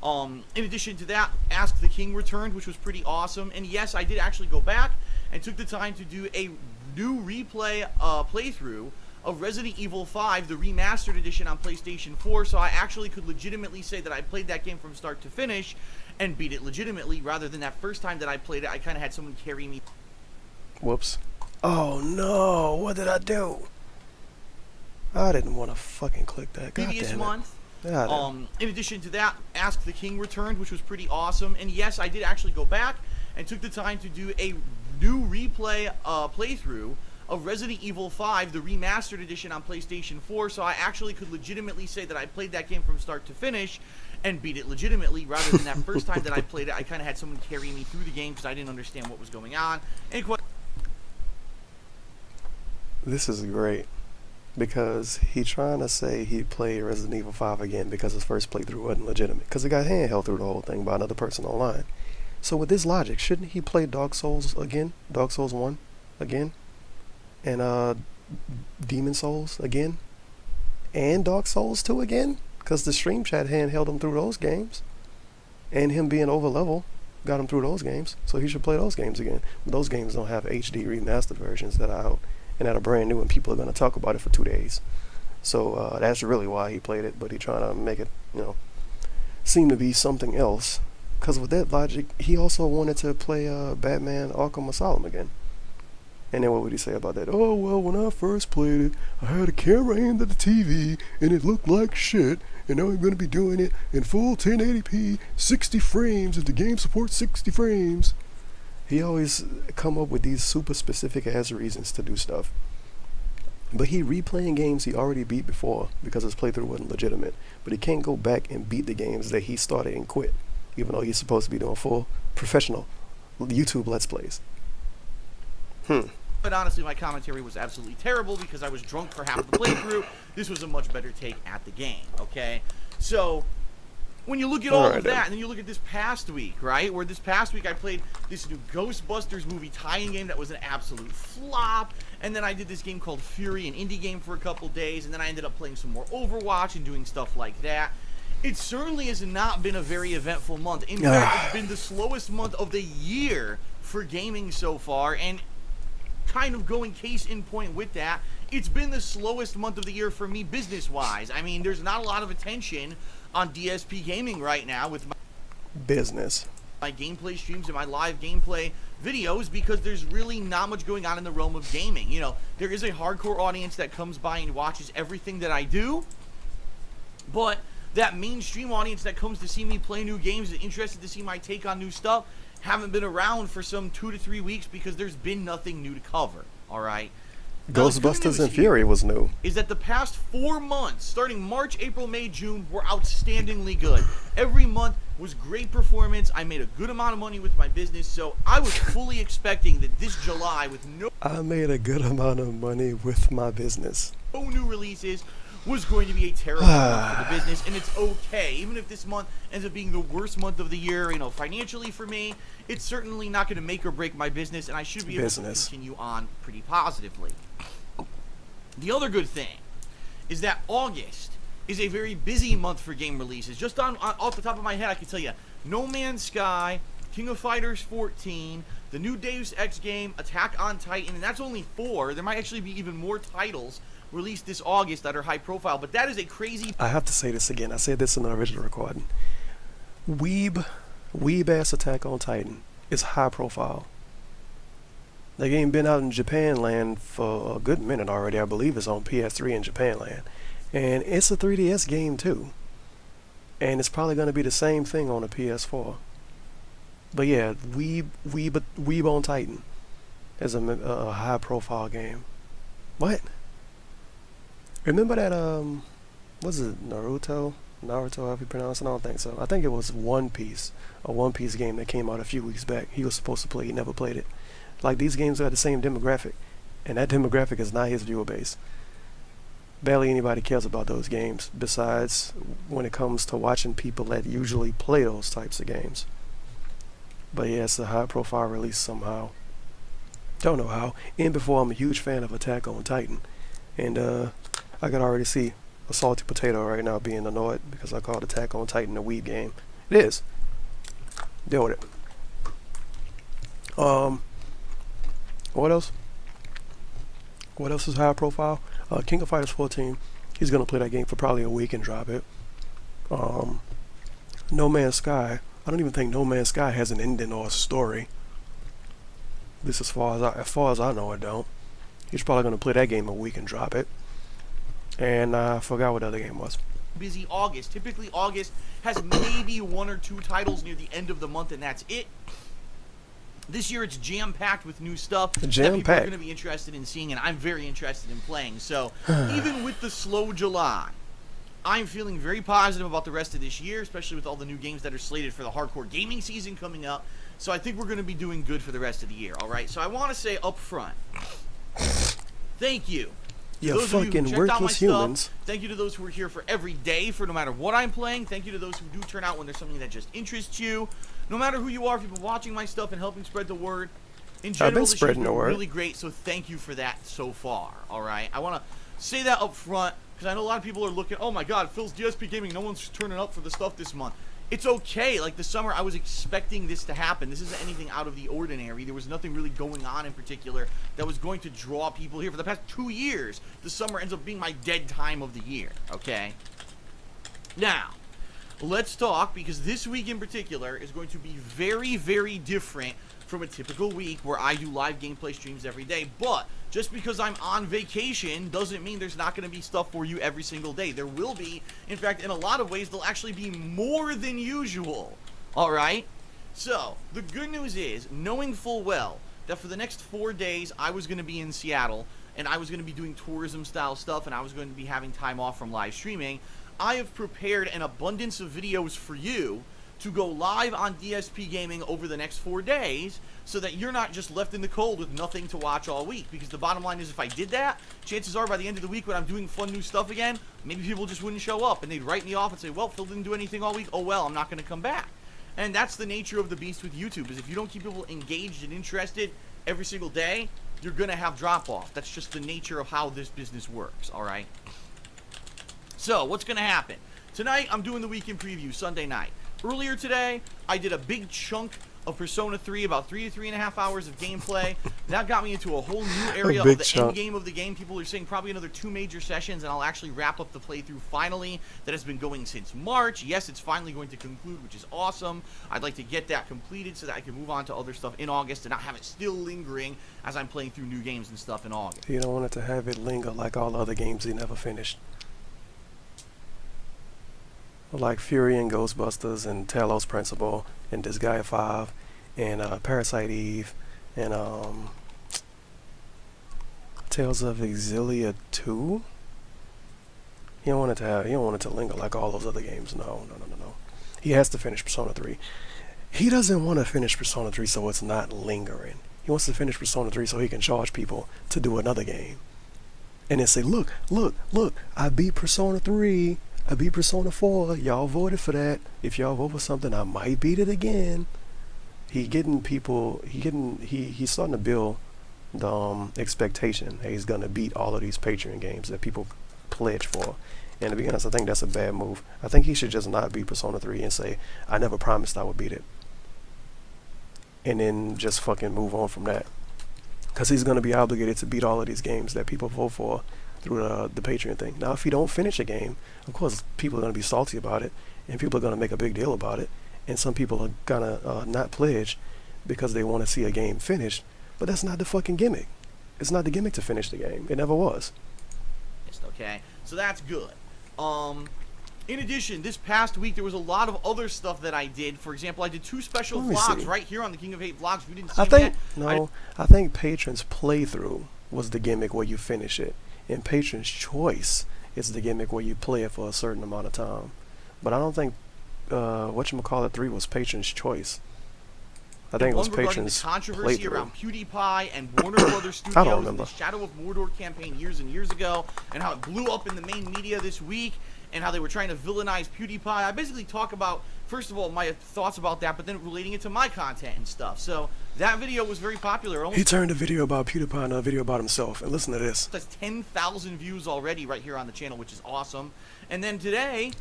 In addition to that, Ask the King returned, which was pretty awesome. And yes, I did actually go back and took the time to do a new replay playthrough of Resident Evil 5, the remastered edition on PlayStation 4, so I actually could legitimately say that I played that game from start to finish and beat it legitimately, rather than that first time that I played it, I kind of had someone carry me. Whoops. Oh no, what did I do? I didn't want to fucking click that. God Previous damn it. month. Yeah, In addition to that, Ask the King returned, which was pretty awesome. And yes, I did actually go back and took the time to do a new replay playthrough of Resident Evil 5, the remastered edition on PlayStation 4, so I actually could legitimately say that I played that game from start to finish and beat it legitimately, rather than that first time that I played it, I kind of had someone carry me through the game because I didn't understand what was going on. And this is great. Because he trying to say he played Resident Evil 5 again because his first playthrough wasn't legitimate. Because it got handheld through the whole thing by another person online. So with this logic, shouldn't he play Dark Souls again? Dark Souls 1 again? And Demon Souls again? And Dark Souls 2 again? Because the stream chat handheld him through those games. And him being over level got him through those games. So he should play those games again. But those games don't have HD remastered versions that are out and that are brand new and people are going to talk about it for 2 days. So that's really why he played it, but he trying to make it, seem to be something else. Because with that logic, he also wanted to play Batman Arkham Asylum again. And then what would he say about that? Oh, well, when I first played it, I had a camera aimed at the TV, and it looked like shit, and now I'm going to be doing it in full 1080p, 60 frames, if the game supports 60 frames. He always come up with these super specific ass reasons to do stuff. But he replaying games he already beat before because his playthrough wasn't legitimate. But he can't go back and beat the games that he started and quit, even though he's supposed to be doing full professional YouTube Let's Plays. But honestly, my commentary was absolutely terrible because I was drunk for half of the playthrough. This was a much better take at the game, okay? So, when you look at all of that, and then you look at this past week, right? Where this past week I played this new Ghostbusters movie tie-in game that was an absolute flop. And then I did this game called Fury, an indie game, for a couple days. And then I ended up playing some more Overwatch and doing stuff like that. It certainly has not been a very eventful month. In fact, it's been the slowest month of the year for gaming so far. And kind of going case in point with that, it's been the slowest month of the year for me business-wise. I mean, there's not a lot of attention on DSP Gaming right now with my gameplay streams and my live gameplay videos because there's really not much going on in the realm of gaming. There is a hardcore audience that comes by and watches everything that I do, but that mainstream audience that comes to see me play new games and interested to see my take on new stuff haven't been around for some 2 to 3 weeks because there's been nothing new to cover, alright? Ghostbusters and Fury was new. Is that the past 4 months, starting March, April, May, June, were outstandingly good. Every month was great performance. I made a good amount of money with my business, so I was fully expecting that this July, with I made a good amount of money with my business. no new releases, was going to be a terrible month for the business, and it's okay. Even if this month ends up being the worst month of the year, financially for me, it's certainly not going to make or break my business, and I should be able to continue on pretty positively. The other good thing is that August is a very busy month for game releases. Just off the top of my head, I can tell you No Man's Sky, King of Fighters 14, the new Deus Ex game, Attack on Titan, and that's only 4. There might actually be even more titles released this August that are high profile, but that is a crazy... I have to say this again. I said this in the original recording. Weeb-ass Attack on Titan is high profile. The game been out in Japan land for a good minute already. I believe it's on PS3 in Japan land. And it's a 3DS game too. And it's probably going to be the same thing on the PS4. But yeah, Weeb on Titan is a high profile game. What? Remember that, was it Naruto, however you pronounce it? I don't think so. I think it was One Piece, a One Piece game that came out a few weeks back. He was supposed to play, he never played it. Like, these games are the same demographic, and that demographic is not his viewer base. Barely anybody cares about those games, besides when it comes to watching people that usually play those types of games. But yeah, it's a high profile release somehow. Don't know how. And before, I'm a huge fan of Attack on Titan. And I can already see a salty potato right now being annoyed because I called Attack on Titan a weeb game. It is. Deal with it. What else? What else is high profile? King of Fighters 14. He's gonna play that game for probably a week and drop it. No Man's Sky. I don't even think No Man's Sky has an ending or a story. This as far as I know, it don't. He's probably gonna play that game a week and drop it. And I forgot what the other game was. Busy August. Typically, August has maybe 1 or 2 titles near the end of the month, and that's it. This year, it's jam-packed with new stuff that people are going to be interested in seeing, and I'm very interested in playing. So, even with the slow July, I'm feeling very positive about the rest of this year, especially with all the new games that are slated for the hardcore gaming season coming up. So, I think we're going to be doing good for the rest of the year, all right? So, I want to say up front, thank you. You fucking worthless humans. Thank you to those who are here for every day, for no matter what I'm playing. Thank you to those who do turn out when there's something that just interests you. No matter who you are, if you've been watching my stuff and helping spread the word. In general, this has been really great, so thank you for that so far, alright? I want to say that up front, because I know a lot of people are looking, oh my god, Phil's DSP Gaming, no one's turning up for the stuff this month. It's okay. Like, the summer, I was expecting this to happen. This isn't anything out of the ordinary. There was nothing really going on in particular that was going to draw people here. For the past 2 years, the summer ends up being my dead time of the year, okay? Now, let's talk, because this week in particular is going to be very, very different from a typical week where I do live gameplay streams every day. But just because I'm on vacation doesn't mean there's not going to be stuff for you every single day. There will be. In fact, in a lot of ways, there'll actually be more than usual. All right? So, the good news is, knowing full well that for the next 4 days, I was going to be in Seattle, and I was going to be doing tourism-style stuff, and I was going to be having time off from live streaming, I have prepared an abundance of videos for you to go live on DSP Gaming over the next 4 days so that you're not just left in the cold with nothing to watch all week. Because the bottom line is, if I did that, chances are by the end of the week when I'm doing fun new stuff again, maybe people just wouldn't show up and they'd write me off and say, well, Phil didn't do anything all week. Oh, well, I'm not going to come back. And that's the nature of the beast with YouTube, is if you don't keep people engaged and interested every single day, you're going to have drop-off. That's just the nature of how this business works, all right? So, what's going to happen? Tonight, I'm doing the weekend preview, Sunday night. Earlier today, I did a big chunk of Persona 3, about 3 to 3.5 hours of gameplay. That got me into a whole new area of the end game of the game. People are saying probably another 2 major sessions, and I'll actually wrap up the playthrough finally. That has been going since March. Yes, it's finally going to conclude, which is awesome. I'd like to get that completed so that I can move on to other stuff in August and not have it still lingering as I'm playing through new games and stuff in August. You don't want it to have it linger like all the other games he never finished. Like Fury and Ghostbusters and Talos Principle and Disgaea 5 and Parasite Eve and Tales of Exilia 2. You don't want it to linger like all those other games. No. He has to finish Persona 3. He doesn't want to finish Persona 3 so it's not lingering. He wants to finish Persona 3 so he can charge people to do another game. And then say, look, I beat Persona 3. I beat Persona 4. Y'all voted for that. If y'all vote for something, I might beat it again. He's starting to build the expectation that he's gonna beat all of these Patreon games that people pledge for. And to be honest, I think that's a bad move. I think he should just not beat Persona 3 and say, I never promised I would beat it. And then just fucking move on from that. Because he's gonna be obligated to beat all of these games that people vote for through the Patreon thing. Now, if you don't finish a game, of course, people are going to be salty about it, and people are going to make a big deal about it, and some people are going to not pledge because they want to see a game finished, but that's not the fucking gimmick. It's not the gimmick to finish the game. It never was. Okay, so that's good. In addition, this past week, there was a lot of other stuff that I did. For example, I did 2 special vlogs right here on the King of Hate vlogs. If you didn't see them yet. I think Patron's playthrough was the gimmick where you finish it. And Patron's Choice is the gimmick where you play it for a certain amount of time. But I don't think whatchamacallit 3 was Patron's Choice. I think it was Patron's controversy playthrough. Around PewDiePie and Warner Brothers Studios and the Shadow of Mordor campaign years and years ago, and how it blew up in the main media this week, and how they were trying to villainize PewDiePie. I basically talk about first of all, my thoughts about that, but then relating it to my content and stuff. So that video was very popular. He turned a video about PewDiePie into a video about himself, and listen to this. That's 10,000 views already right here on the channel, which is awesome. And then today,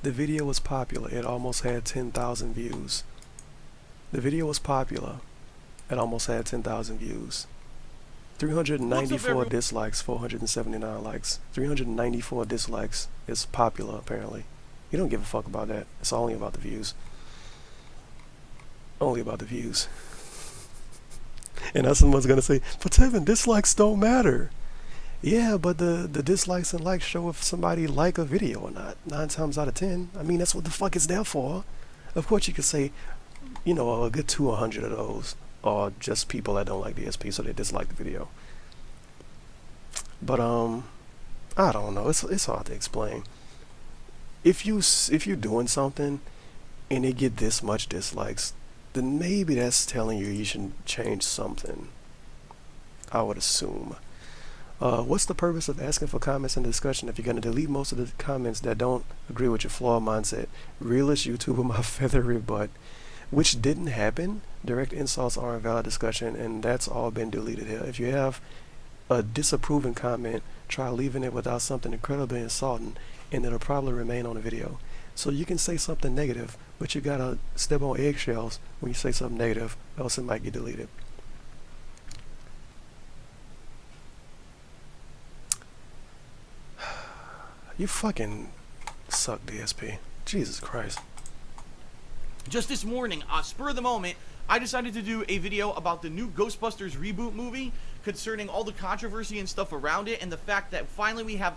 the video was popular. It almost had 10,000 views. The video was popular. It almost had 10,000 views. 394 dislikes, 479 likes. 394 dislikes is popular, apparently. You don't give a fuck about that. It's only about the views. Only about the views. And now someone's gonna say, but Tevin, dislikes don't matter. Yeah, but the dislikes and likes show if somebody like a video or not. 9 times out of 10. I mean, that's what the fuck it's there for. Of course you could say, you know, a good 2 or 100 of those are just people that don't like DSP, so they dislike the video. But I don't know. It's hard to explain. If you're doing something and it get this much dislikes, then maybe that's telling you should change something, I would assume. What's the purpose of asking for comments and discussion if you're going to delete most of the comments that don't agree with your flawed mindset? Realist YouTuber, my feathery butt. Which didn't happen. Direct insults are invalid discussion, and that's all been deleted here. If you have a disapproving comment, try leaving it without something incredibly insulting, and it'll probably remain on the video. So you can say something negative, but you gotta step on eggshells when you say something negative, else it might get deleted. You fucking suck, DSP. Jesus Christ. just this morning, spur of the moment, I decided to do a video about the new Ghostbusters reboot movie concerning all the controversy and stuff around it, and the fact that finally we have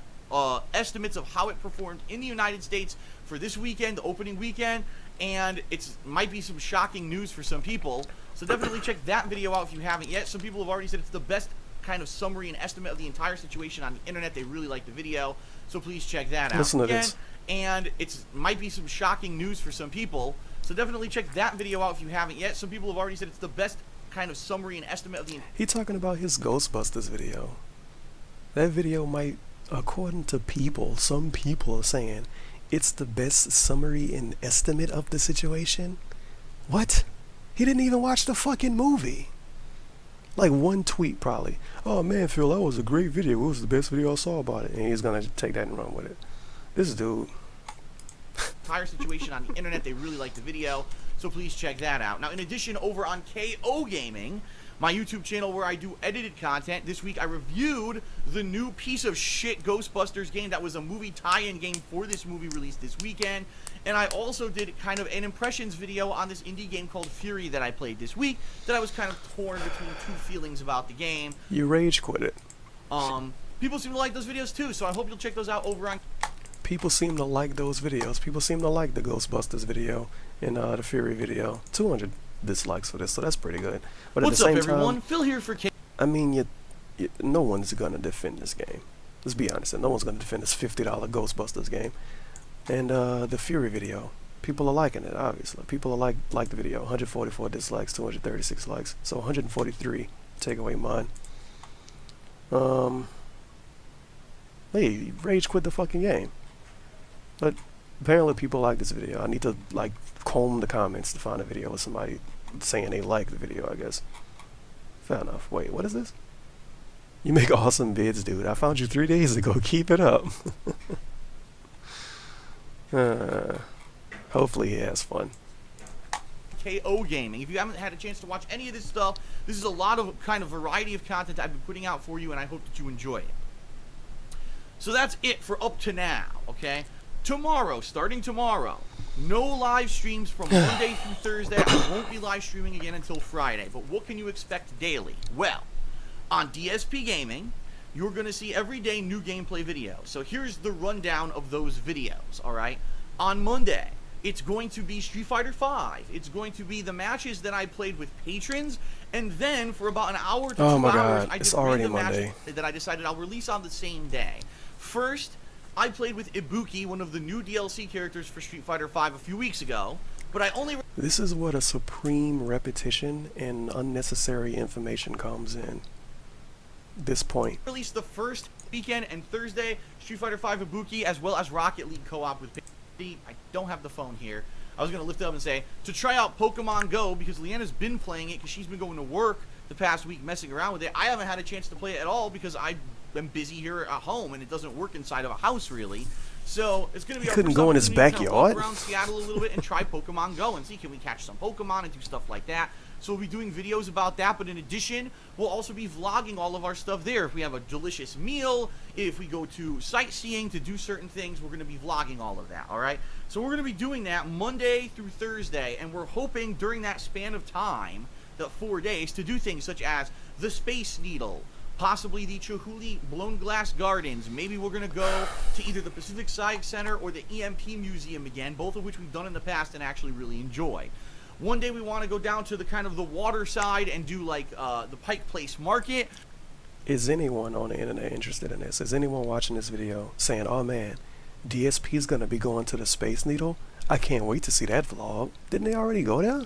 estimates of how it performed in the United States for this weekend, the opening weekend, and it might be some shocking news for some people. So definitely check that video out if you haven't yet. Some people have already said it's the best kind of summary and estimate of the entire situation on the internet. They really like the video, so please check that out. Listen to this. And it might be some shocking news for some people, so definitely check that video out if you haven't yet. Some people have already said it's the best kind of summary and estimate of the... He talking about his Ghostbusters video. That video might, according to people, some people are saying it's the best summary and estimate of the situation. What? He didn't even watch the fucking movie. Like one tweet probably. Oh man, Phil, that was a great video. It was the best video I saw about it. And he's gonna take that and run with it. This dude. Entire situation on the internet. They really like the video, so please check that out. Now, in addition, over on KO Gaming, my YouTube channel where I do edited content, this week I reviewed the new piece of shit Ghostbusters game that was a movie tie-in game for this movie released this weekend. And I also did kind of an impressions video on this indie game called Fury that I played this week, that I was kind of torn between two feelings about the game. You rage quit it. People seem to like those videos too, so I hope you'll check those out over on... People seem to like those videos. People seem to like the Ghostbusters video and the Fury video. 200 dislikes for this, so that's pretty good. But What's at the up, same everyone? time, Phil here for K. I mean, no one's gonna defend this game. Let's be honest. No one's gonna defend this $50 Ghostbusters game. And the Fury video, people are liking it. Obviously, people are like the video. 144 dislikes, 236 likes, so 143. Take away mine. Hey, rage quit the fucking game. But apparently people like this video. I need to like comb the comments to find a video with somebody saying they like the video, I guess. Fair enough. Wait, what is this? You make awesome vids, dude. I found you 3 days ago. Keep it up. Hopefully he has fun. KO Gaming. If you haven't had a chance to watch any of this stuff, this is a lot of kind of variety of content I've been putting out for you, and I hope that you enjoy it. So that's it for up to now, okay? Tomorrow, starting tomorrow, no live streams from Monday through Thursday. I won't be live streaming again until Friday. But what can you expect daily? Well, on DSP Gaming, you're going to see every day new gameplay videos. So here's the rundown of those videos, all right? On Monday, it's going to be Street Fighter V. It's going to be the matches that I played with patrons. And then for about an hour to 2 hours, I just read the matches that I decided I'll release on the same day. First, I played with Ibuki, one of the new DLC characters for Street Fighter V a few weeks ago, but I only... This is what a supreme repetition and unnecessary information comes in. This point. Released the first weekend and Thursday, Street Fighter V Ibuki, as well as Rocket League co-op with... I don't have the phone here. I was going to lift it up and say, to try out Pokemon Go, because Leanna's been playing it because she's been going to work the past week messing around with it. I haven't had a chance to play it at all because I've been busy here at home, and it doesn't work inside of a house, really. So it's going to be He couldn't go in his backyard? Walk around Seattle a little bit and try Pokemon Go and see, can we catch some Pokemon and do stuff like that. So we'll be doing videos about that, but in addition, we'll also be vlogging all of our stuff there. If we have a delicious meal, if we go to sightseeing to do certain things, we're going to be vlogging all of that, all right? So we're going to be doing that Monday through Thursday, and we're hoping during that span of time, the 4 days, to do things such as the Space Needle, possibly the Chihuly Blown Glass Gardens. Maybe we're going to go to either the Pacific Science Center or the EMP Museum again, both of which we've done in the past and actually really enjoy. One day we want to go down to the kind of the water side and do like the Pike Place Market. Is anyone on the internet interested in this? Is anyone watching this video saying, oh man, DSP is going to be going to the Space Needle? I can't wait to see that vlog. Didn't they already go there?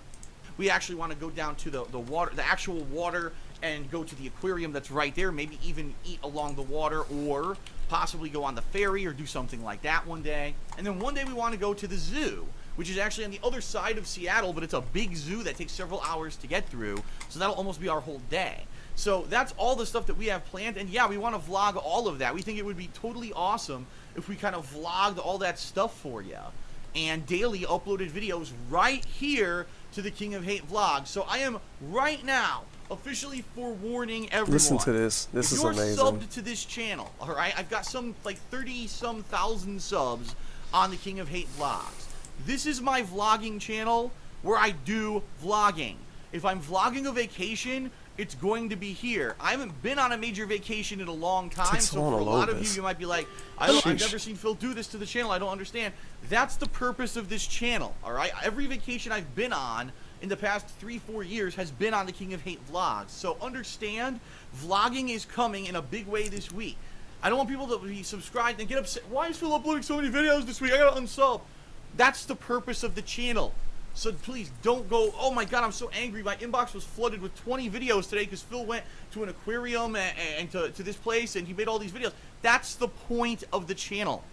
We actually want to go down to the water, the actual water, and go to the aquarium that's right there. Maybe even eat along the water, or possibly go on the ferry or do something like that one day. And then one day we want to go to the zoo, which is actually on the other side of Seattle, but it's a big zoo that takes several hours to get through. So that'll almost be our whole day. So that's all the stuff that we have planned. And yeah, we want to vlog all of that. We think it would be totally awesome if we kind of vlogged all that stuff for you. And daily uploaded videos right here to the King of Hate vlog. So I am right now officially forewarning everyone. Listen to this. This is amazing. If you're subbed to this channel, all right? I've got some like 30-some thousand subs on the King of Hate vlogs. This is my vlogging channel where I do vlogging. If I'm vlogging a vacation, it's going to be here. I haven't been on a major vacation in a long time, so for a lot of you might be like, I've never seen Phil do this to the channel. I don't understand. That's the purpose of this channel, all right? Every vacation I've been on in the past 3-4 years has been on the King of Hate vlogs. So understand, vlogging is coming in a big way this week. I don't want people to be subscribed and get upset. Why is Phil uploading so many videos this week? I gotta unsub. That's the purpose of the channel. So please don't go, oh my god, I'm so angry. My inbox was flooded with 20 videos today because Phil went to an aquarium and to this place and he made all these videos. That's the point of the channel.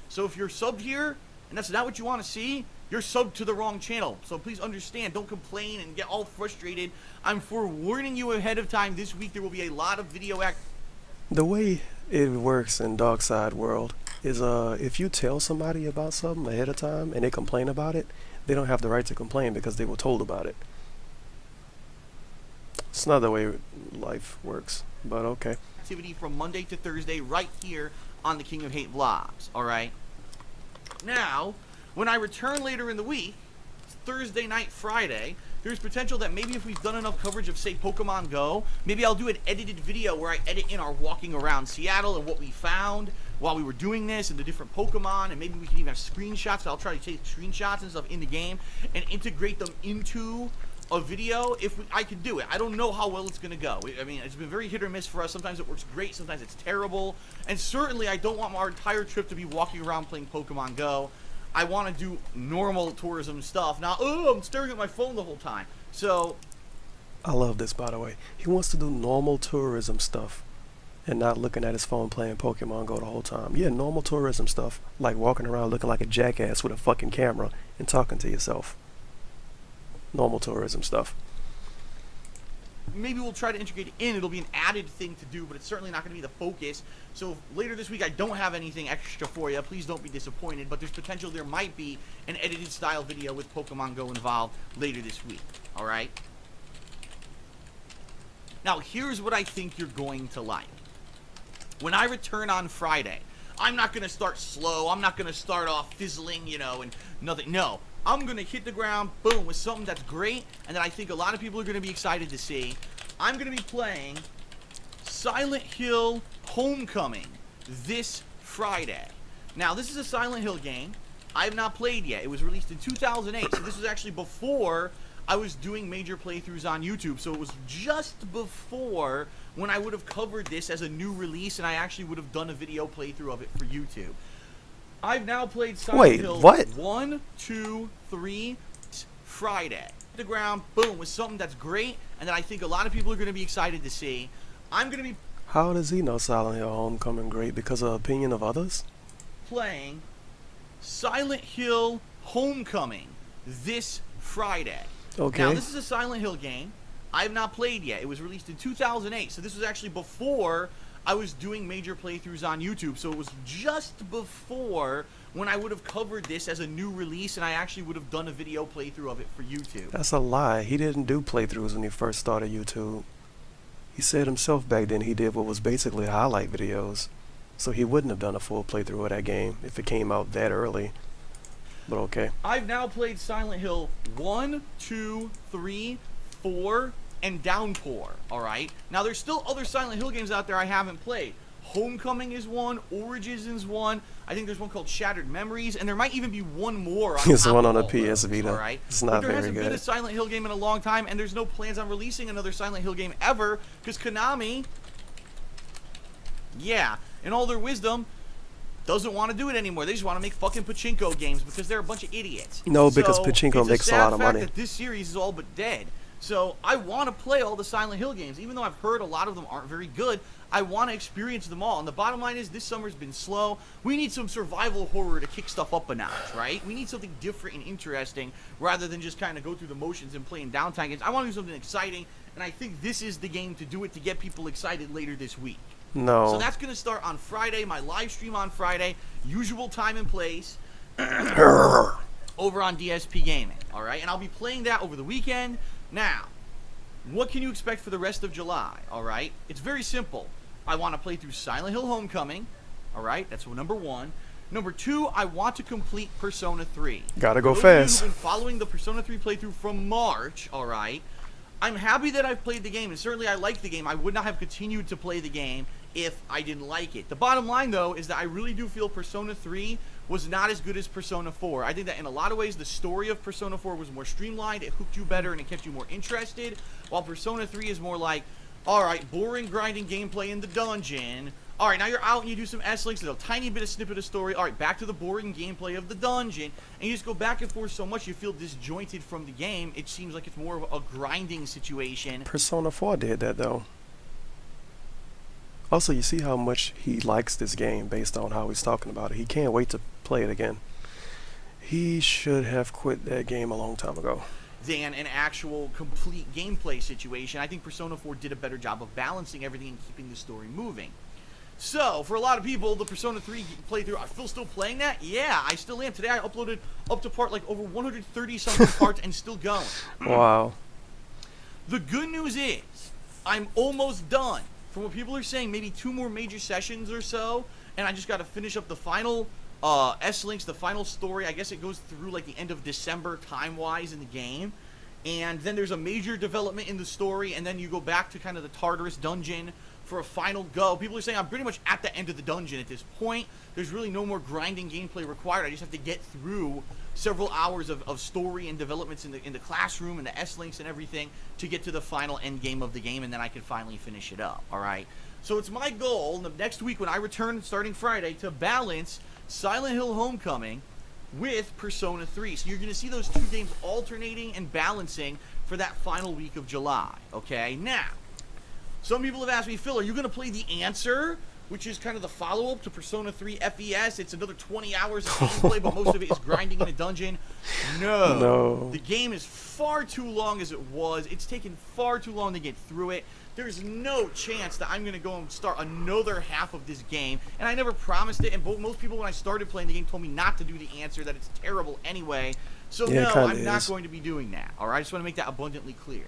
So if you're subbed here and that's not what you want to see, you're subbed to the wrong channel. So please understand, don't complain and get all frustrated. I'm forewarning you ahead of time. This week there will be a lot of video The way it works in DarkSyde world is if you tell somebody about something ahead of time and they complain about it, they don't have the right to complain because they were told about it. It's not the way life works, but okay. Activity from Monday to Thursday right here on the King of Hate vlogs, alright? Now, when I return later in the week, Thursday night, Friday, there's potential that maybe if we've done enough coverage of, say, Pokemon Go, maybe I'll do an edited video where I edit in our walking around Seattle and what we found while we were doing this and the different Pokemon, and maybe we can even have screenshots. So I'll try to take screenshots and stuff in the game and integrate them into a video if I could do it. I don't know how well it's going to go. I mean, it's been very hit or miss for us. Sometimes it works great, sometimes it's terrible. And certainly I don't want our entire trip to be walking around playing Pokemon Go. I want to do normal tourism stuff. Now, I'm staring at my phone the whole time. So, I love this, by the way. He wants to do normal tourism stuff and not looking at his phone playing Pokemon Go the whole time. Yeah, normal tourism stuff, like walking around looking like a jackass with a fucking camera and talking to yourself. Normal tourism stuff. Maybe we'll try to integrate it in. It'll be an added thing to do, but it's certainly not going to be the focus. So if later this week I don't have anything extra for you, please don't be disappointed. But there's potential there might be an edited style video with Pokemon Go involved later this week. All right? Now, here's what I think you're going to like. When I return on Friday, I'm not going to start slow. I'm not going to start off fizzling, you know, and nothing. No. I'm going to hit the ground, boom, with something that's great and that I think a lot of people are going to be excited to see. I'm going to be playing Silent Hill Homecoming this Friday. Now, this is a Silent Hill game I have not played yet. It was released in 2008, so this was actually before I was doing major playthroughs on YouTube. So it was just before when I would have covered this as a new release and I actually would have done a video playthrough of it for YouTube. I've now played Silent Hill 1, 2, 3, Friday. Hit the ground, boom, with something that's great and that I think a lot of people are going to be excited to see. I'm going to be... How does he know Silent Hill Homecoming great? Because of opinion of others? Playing Silent Hill Homecoming this Friday. Okay. Now, this is a Silent Hill game I have not played yet. It was released in 2008, so this was actually before I was doing major playthroughs on YouTube. So it was just before when I would have covered this as a new release, and I actually would have done a video playthrough of it for YouTube. That's a lie. He didn't do playthroughs when he first started YouTube. He said himself back then he did what was basically highlight videos. So he wouldn't have done a full playthrough of that game if it came out that early. But okay. I've now played Silent Hill 1, 2, 3, 4, and Downpour, alright? Now, there's still other Silent Hill games out there I haven't played. Homecoming is one, Origins is one, I think there's one called Shattered Memories, and there might even be one more on There's top one of on the all PS those, Vita. alright? It's not but there very hasn't been good. a Silent Hill game in a long time, and there's no plans on releasing another Silent Hill game ever, because Konami, yeah, in all their wisdom, doesn't want to do it anymore. They just want to make fucking pachinko games because they're a bunch of idiots. No, because So, pachinko makes a lot of It's a sad fact money. that this series is all but dead. So I want to play all the Silent Hill games, even though I've heard a lot of them aren't very good. I want to experience them all. And the bottom line is, this summer's been slow. We need some survival horror to kick stuff up a notch, right? We need something different and interesting rather than just kind of go through the motions and playing downtime games. I want to do something exciting, and I think this is the game to do it, to get people excited later this week. No. So that's going to start on Friday, my live stream on Friday, usual time and place, over on DSP Gaming, all right? And I'll be playing that over the weekend. Now, what can you expect for the rest of July, all right? It's very simple. I want to play through Silent Hill Homecoming, all right? That's number one. Number two, I want to complete Persona 3. Gotta go For those of you fast. who've been following the Persona 3 playthrough from March, all right? I'm happy that I've played the game, and certainly I like the game. I would not have continued to play the game if I didn't like it. The bottom line, though, is that I really do feel Persona 3 was not as good as Persona 4. I think that in a lot of ways, the story of Persona 4 was more streamlined, it hooked you better, and it kept you more interested, while Persona 3 is more like, alright, boring grinding gameplay in the dungeon. Alright, now you're out and you do some S-links, there's a tiny bit of snippet of story. Alright, back to the boring gameplay of the dungeon. And you just go back and forth so much you feel disjointed from the game. It seems like it's more of a grinding situation. Persona 4 did that though. Also, you see how much he likes this game based on how he's talking about it. He can't wait to play it again. He should have quit that game a long time ago. Than an actual complete gameplay situation. I think Persona 4 did a better job of balancing everything and keeping the story moving. So, for a lot of people, the Persona 3 playthrough, are Phil still playing that? Yeah, I still am. Today I uploaded up to part like over 130 something parts and still going. Wow. The good news is, I'm almost done. From what people are saying, maybe 2 more major sessions or so, and I just got to finish up the final S-Links, the final story. I guess it goes through like the end of December time-wise in the game. And then there's a major development in the story, and then you go back to kind of the Tartarus dungeon for a final go. People are saying I'm pretty much at the end of the dungeon at this point. There's really no more grinding gameplay required. I just have to get through several hours of story and developments in the classroom and the S-Links and everything to get to the final end game of the game, and then I can finally finish it up, alright? So it's my goal in the next week when I return starting Friday to balance Silent Hill Homecoming with Persona 3. So you're going to see those two games alternating and balancing for that final week of July, okay? Now, some people have asked me, Phil, are you going to play The Answer, which is kind of the follow-up to Persona 3 FES? It's another 20 hours of gameplay, but most of it is grinding in a dungeon. No. The game is far too long as it was. It's taken far too long to get through it. There's no chance that I'm going to go and start another half of this game. And I never promised it, and most people when I started playing the game told me not to do The Answer, that it's terrible anyway. So yeah, no, I'm not going to be doing that. Alright, I just want to make that abundantly clear.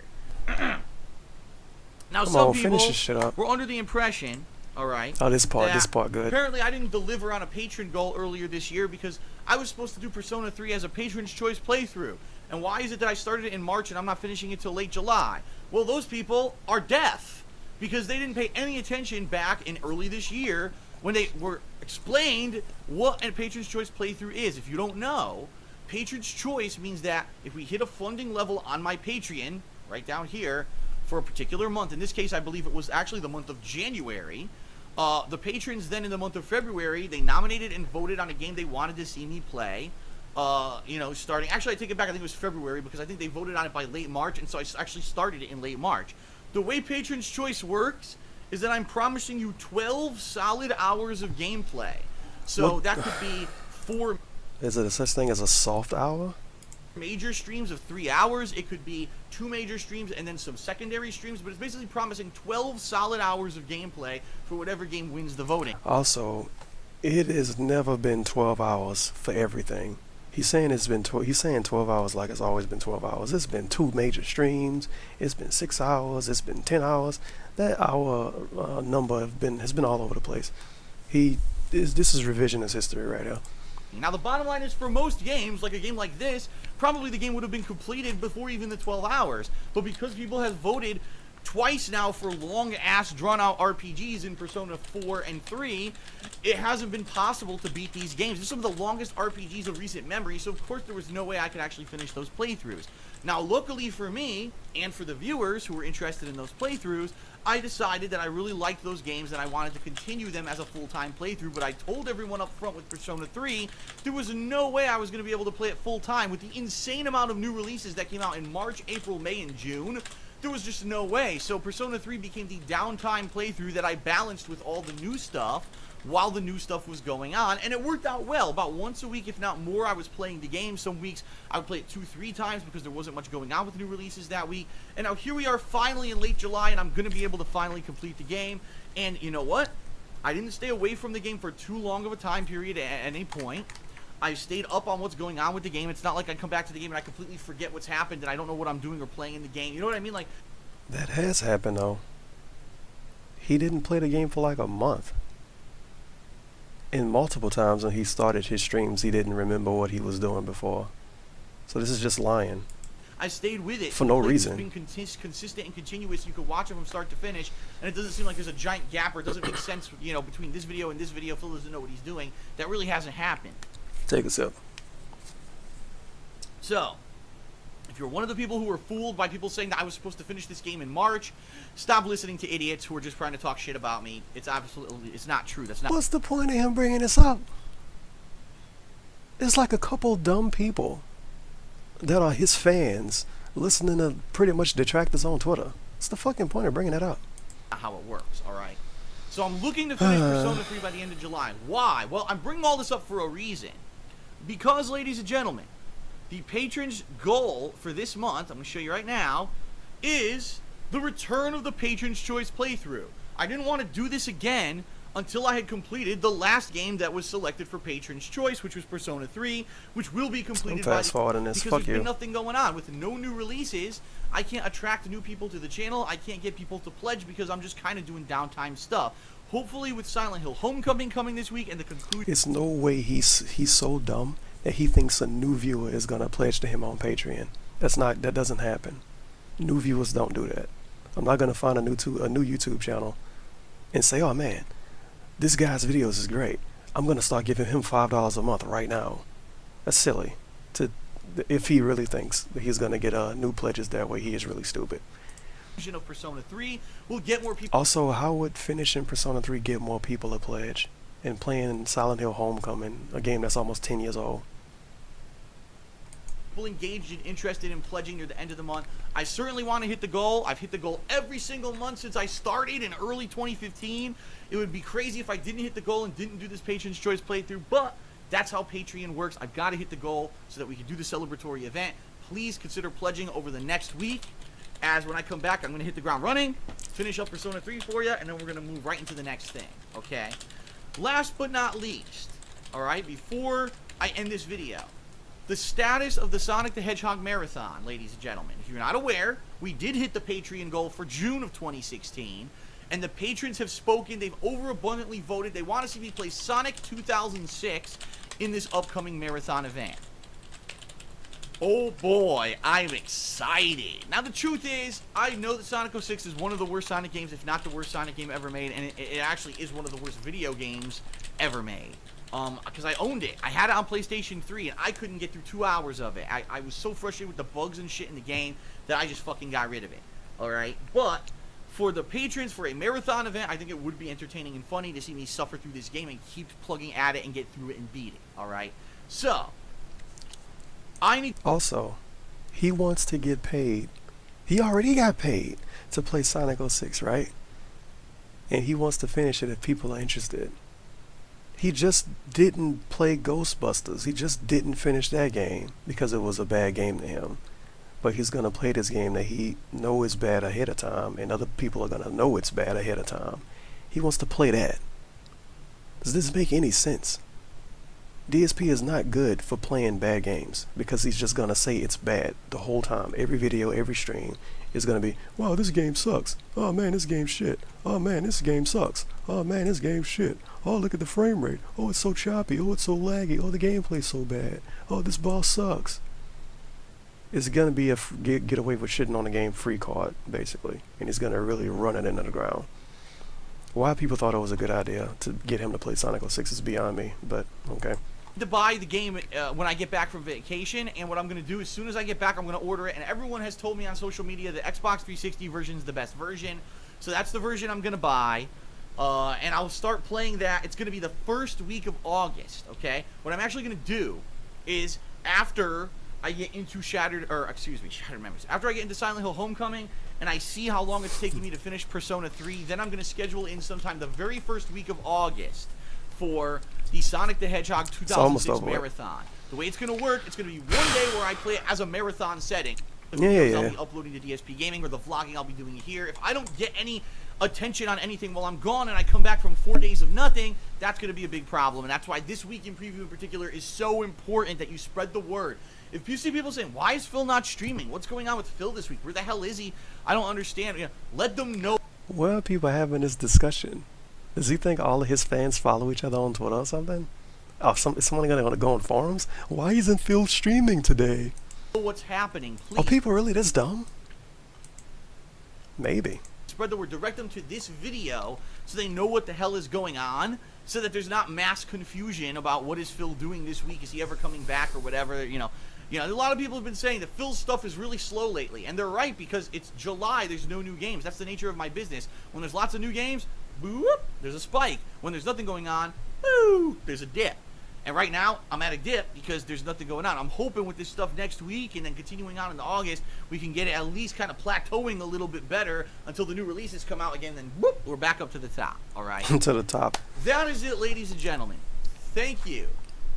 Now, some people finish this shit up. were under the impression, alright, Oh, this part good. apparently I didn't deliver on a patron goal earlier this year because I was supposed to do Persona 3 as a patron's choice playthrough. And why is it that I started it in March and I'm not finishing it till late July? Well, those people are deaf because they didn't pay any attention back in early this year when they were explained what a patron's choice playthrough is. If you don't know, patron's choice means that if we hit a funding level on my Patreon, right down here, for a particular month, in this case I believe it was actually the month of January, the patrons then in the month of February, they nominated and voted on a game they wanted to see me play, starting, actually I take it back, I think it was February, because I think they voted on it by late March, and so I actually started it in late March. The way Patron's Choice works is that I'm promising you 12 solid hours of gameplay. So that could be 4... Is it a such thing as a soft hour? major streams of 3 hours. It could be 2 major streams and then some secondary streams, but it's basically promising 12 solid hours of gameplay for whatever game wins the voting. Also, it has never been 12 hours for everything. He's saying he's saying 12 hours like it's always been 12 hours. It's been 2 major streams. It's been 6 hours. It's been 10 hours. That hour number has been all over the place. This is revisionist history right here. Now the bottom line is, for most games, like a game like this, probably the game would have been completed before even the 12 hours. But because people have voted twice now for long-ass, drawn-out RPGs in Persona 4 and 3, it hasn't been possible to beat these games. These are some of the longest RPGs of recent memory, so of course there was no way I could actually finish those playthroughs. Now, luckily for me, and for the viewers who were interested in those playthroughs, I decided that I really liked those games and I wanted to continue them as a full-time playthrough, but I told everyone up front with Persona 3, there was no way I was going to be able to play it full-time. With the insane amount of new releases that came out in March, April, May, and June, there was just no way. So Persona 3 became the downtime playthrough that I balanced with all the new stuff while the new stuff was going on, and it worked out well. About once a week, if not more, I was playing the game. Some weeks I would play it 2-3 times because there wasn't much going on with new releases that week. And now here we are finally in late July, and I'm going to be able to finally complete the game. And you know what? I didn't stay away from the game for too long of a time period at any point. I stayed up on what's going on with the game. It's not like I come back to the game and I completely forget what's happened and I don't know what I'm doing or playing in the game. You know what I mean? Like, That has happened though. He didn't play the game for like a month. And multiple times when he started his streams, he didn't remember what he was doing before. So this is just lying. I stayed with it for no reason. It's been consistent and continuous. You can watch it from start to finish, and it doesn't seem like there's a giant gap, or it doesn't make sense, you know, between this video and this video. Phil doesn't know what he's doing. That really hasn't happened. Take a sip. So, if you're one of the people who were fooled by people saying that I was supposed to finish this game in March, stop listening to idiots who are just trying to talk shit about me. It's not true. That's not. What's the point of him bringing this up? It's like a couple dumb people that are his fans listening to pretty much detractors on Twitter. What's the fucking point of bringing that up? Not how it works, all right? So I'm looking to finish Persona 3 by the end of July. Why? Well, I'm bringing all this up for a reason. Because, ladies and gentlemen, the patrons' goal for this month, I'm going to show you right now, is the return of the Patron's Choice playthrough. I didn't want to do this again until I had completed the last game that was selected for Patron's Choice, which was Persona 3, which will be completed by because there's been nothing going on. With no new releases, I can't attract new people to the channel. I can't get people to pledge because I'm just kind of doing downtime stuff. Hopefully with Silent Hill Homecoming coming this week and the conclusion... It's no way he's so dumb that he thinks a new viewer is going to pledge to him on Patreon. That doesn't happen. New viewers don't do that. I'm not going to find a new YouTube channel and say, oh man, this guy's videos is great. I'm going to start giving him $5 a month right now. That's silly. If he really thinks that he's going to get new pledges that way, he is really stupid. Of Persona 3 will get more people. Also, how would finishing Persona 3 get more people a pledge? And playing Silent Hill Homecoming, a game that's almost 10 years old. People engaged and interested in pledging near the end of the month. I certainly want to hit the goal. I've hit the goal every single month since I started in early 2015. It would be crazy if I didn't hit the goal and didn't do this Patron's Choice playthrough, but that's how Patreon works. I've got to hit the goal so that we can do the celebratory event. Please consider pledging over the next week, as when I come back, I'm going to hit the ground running, finish up Persona 3 for you, and then we're going to move right into the next thing, okay? Last but not least, alright, before I end this video, the status of the Sonic the Hedgehog Marathon, ladies and gentlemen. If you're not aware, we did hit the Patreon goal for June of 2016, and the patrons have spoken. They've overabundantly voted. They want to see me play Sonic 2006 in this upcoming marathon event. Oh boy, I'm excited. Now the truth is, I know that Sonic 06 is one of the worst Sonic games, if not the worst Sonic game ever made, and it actually is one of the worst video games ever made. Because I owned it. I had it on PlayStation 3, and I couldn't get through 2 hours of it. I was so frustrated with the bugs and shit in the game that I just fucking got rid of it. Alright? But for the patrons, for a marathon event, I think it would be entertaining and funny to see me suffer through this game and keep plugging at it and get through it and beat it. Alright? So, Also, he wants to get paid. He already got paid to play Sonic 06, right? And he wants to finish it if people are interested. He just didn't play Ghostbusters. He just didn't finish that game because it was a bad game to him. But he's going to play this game that he know is bad ahead of time, and other people are going to know it's bad ahead of time. He wants to play that. Does this make any sense? DSP is not good for playing bad games because he's just going to say it's bad the whole time. Every video, every stream is going to be, wow, this game sucks. Oh man, this game shit. Oh man, this game sucks. Oh man, this game shit. Oh, look at the frame rate. Oh, it's so choppy. Oh, it's so laggy. Oh, the gameplay's so bad. Oh, this boss sucks. It's going to be a get away with shitting on the game free card, basically. And he's going to really run it into the ground. Why people thought it was a good idea to get him to play Sonic 06 is beyond me, but okay. To buy the game when I get back from vacation, and what I'm going to do as soon as I get back, I'm going to order it, and everyone has told me on social media the Xbox 360 version is the best version, so that's the version I'm going to buy, and I'll start playing that. It's going to be the first week of August, okay? What I'm actually going to do is after I get into Shattered Memories, after I get into Silent Hill Homecoming, and I see how long it's taking me to finish Persona 3, then I'm going to schedule in sometime the very first week of August for the Sonic the Hedgehog 2006 marathon. The way it's going to work, it's going to be one day where I play it as a marathon setting. The videos I'll be uploading to DSP Gaming, or the vlogging I'll be doing here. If I don't get any attention on anything while I'm gone and I come back from 4 days of nothing, that's going to be a big problem. And that's why this week in preview in particular is so important that you spread the word. If you see people saying, why is Phil not streaming? What's going on with Phil this week? Where the hell is he? I don't understand. You know, let them know. Where are people having this discussion? Does he think all of his fans follow each other on Twitter or something? Oh, is someone going to go on forums? Why isn't Phil streaming today? What's happening, please. Are people really this dumb? Maybe. Spread the word. Direct them to this video so they know what the hell is going on, so that there's not mass confusion about what is Phil doing this week. Is he ever coming back or whatever, you know. You know, a lot of people have been saying that Phil's stuff is really slow lately, and they're right because it's July, there's no new games. That's the nature of my business. When there's lots of new games, boop, there's a spike. When there's nothing going on, boo, there's a dip. And right now, I'm at a dip because there's nothing going on. I'm hoping with this stuff next week and then continuing on into August, we can get it at least kind of plateauing a little bit better until the new releases come out again. Then, whoop, we're back up to the top, all right? To the top. That is it, ladies and gentlemen. Thank you.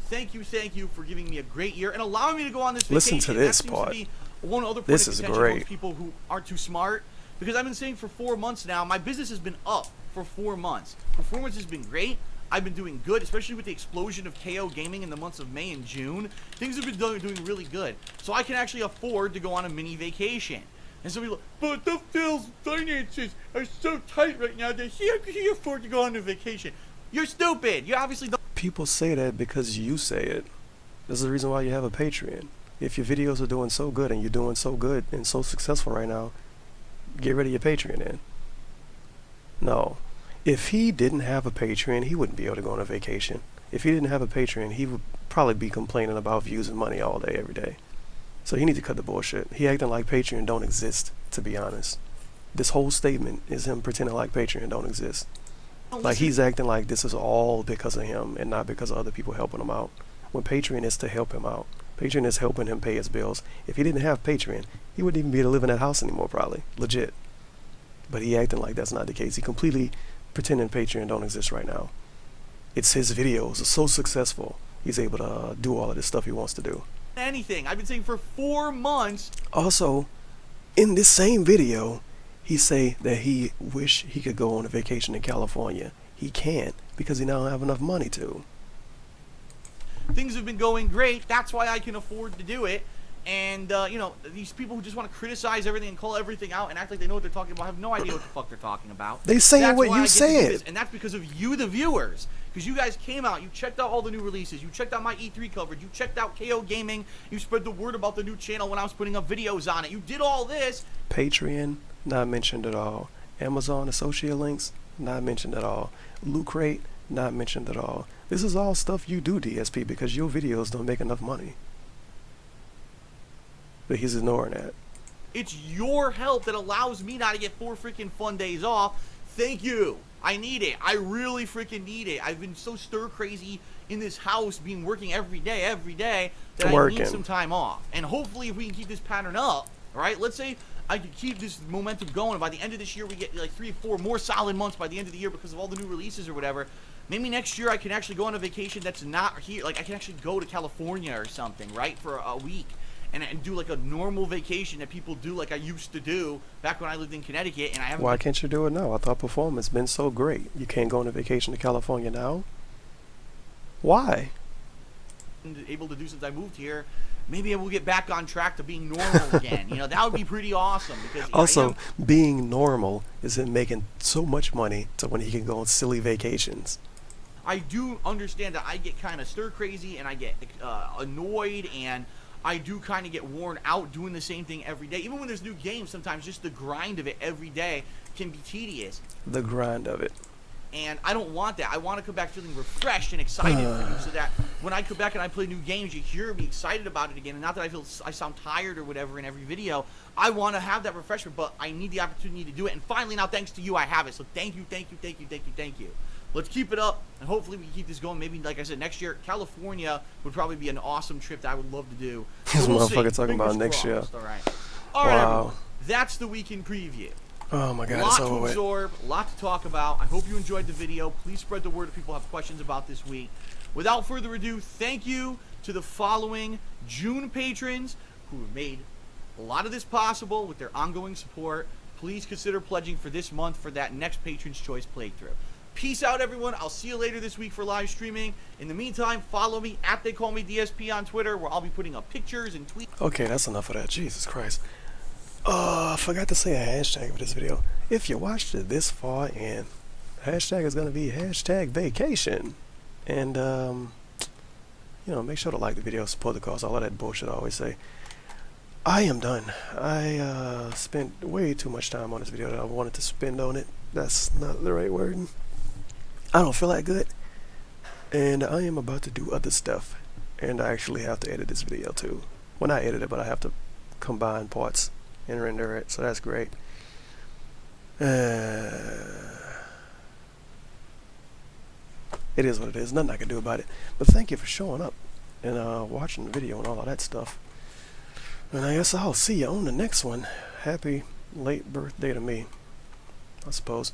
Thank you for giving me a great year and allowing me to go on this vacation. Listen to this that part. To be one other point this of is contention great. amongst people who aren't too smart, because I've been saying for 4 months now, my business has been up for 4 months. Performance has been great. I've been doing good, especially with the explosion of KO gaming in the months of May and June. Things have been doing really good. So I can actually afford to go on a mini vacation. And some people, but the Phil's finances are so tight right now that how can he afford to go on a vacation? You're stupid. You obviously don't. People say that because you say it. This is the reason why you have a Patreon. If your videos are doing so good and you're doing so good and so successful right now, get rid of your Patreon then. No. If he didn't have a Patreon, he wouldn't be able to go on a vacation. If he didn't have a Patreon, he would probably be complaining about views and money all day, every day. So he needs to cut the bullshit. He acting like Patreon don't exist, to be honest. This whole statement is him pretending like Patreon don't exist. Like he's acting like this is all because of him and not because of other people helping him out. When Patreon is to help him out. Patreon is helping him pay his bills. If he didn't have Patreon, he wouldn't even be able to live in that house anymore, probably. Legit. But he acting like that's not the case. He completely pretending Patreon don't exist right now. It's his videos are so successful, he's able to do all of this stuff he wants to do. Anything. I've been saying for 4 months. Also, in this same video, he say that he wish he could go on a vacation in California. He can't because he don't have enough money to. Things have been going great. That's why I can afford to do it. And, you know, these people who just want to criticize everything and call everything out and act like they know what they're talking about have no idea what the fuck they're talking about. They saying what you said. And that's because of you, the viewers. Because you guys came out, you checked out all the new releases, you checked out my E3 coverage, you checked out KO Gaming, you spread the word about the new channel when I was putting up videos on it. You did all this. Patreon, not mentioned at all. Amazon associate links, not mentioned at all. Loot Crate, not mentioned at all. This is all stuff you do, DSP, because your videos don't make enough money. But he's ignoring that. It's your help that allows me not to get 4 freaking fun days off. Thank you. I need it. I really freaking need it. I've been so stir crazy in this house, working every day, that I need some time off. And hopefully if we can keep this pattern up, all right, let's say I could keep this momentum going, and by the end of this year we get like 3 or 4 more solid months by the end of the year because of all the new releases or whatever, Maybe next year I can actually go on a vacation that's not here. Like I can actually go to California or something, right, for a week, and do like a normal vacation that people do, like I used to do back when I lived in Connecticut. And I haven't. Why can't you do it now? I thought performance been so great. You can't go on a vacation to California now? Why? been able to do since I moved here. Maybe I will get back on track to being normal again. You know, that would be pretty awesome. Because also, being normal is him making so much money to when he can go on silly vacations. I do understand that I get kind of stir crazy and I get annoyed, and I do kind of get worn out doing the same thing every day. Even when there's new games, sometimes just the grind of it every day can be tedious. The grind of it. And I don't want that. I want to come back feeling refreshed and excited for you, so that when I come back and I play new games, you hear me excited about it again. And not that I sound tired or whatever in every video. I want to have that refreshment, but I need the opportunity to do it. And finally, now thanks to you, I have it. So thank you, thank you, thank you, thank you, thank you. Let's keep it up, and hopefully we can keep this going. Maybe, like I said, next year, California would probably be an awesome trip that I would love to do. This We'll motherfucker see. talking about Fingers next year. crossed. All right, everyone. That's the weekend preview. Oh my god, A lot it's to over with. absorb, a lot to talk about. I hope you enjoyed the video. Please spread the word if people have questions about this week. Without further ado, thank you to the following June patrons who have made a lot of this possible with their ongoing support. Please consider pledging for this month for that next Patron's Choice playthrough. Peace out, everyone. I'll see you later this week for live streaming. In the meantime, follow me at TheyCallMeDSP on Twitter, where I'll be putting up pictures and tweets. Okay, that's enough of that. Jesus Christ. I forgot to say a hashtag for this video. If you watched it this far, and hashtag is going to be hashtag vacation. And, you know, make sure to like the video, support the cause, all of that bullshit I always say. I am done. I spent way too much time on this video that I wanted to spend on it. That's not the right word. I don't feel that good. And I am about to do other stuff. And I actually have to edit this video too. Well, not edit it, but I have to combine parts and render it, so that's great. It is what it is. Nothing I can do about it. But thank you for showing up and watching the video and all of that stuff. And I guess I'll see you on the next one. Happy late birthday to me, I suppose.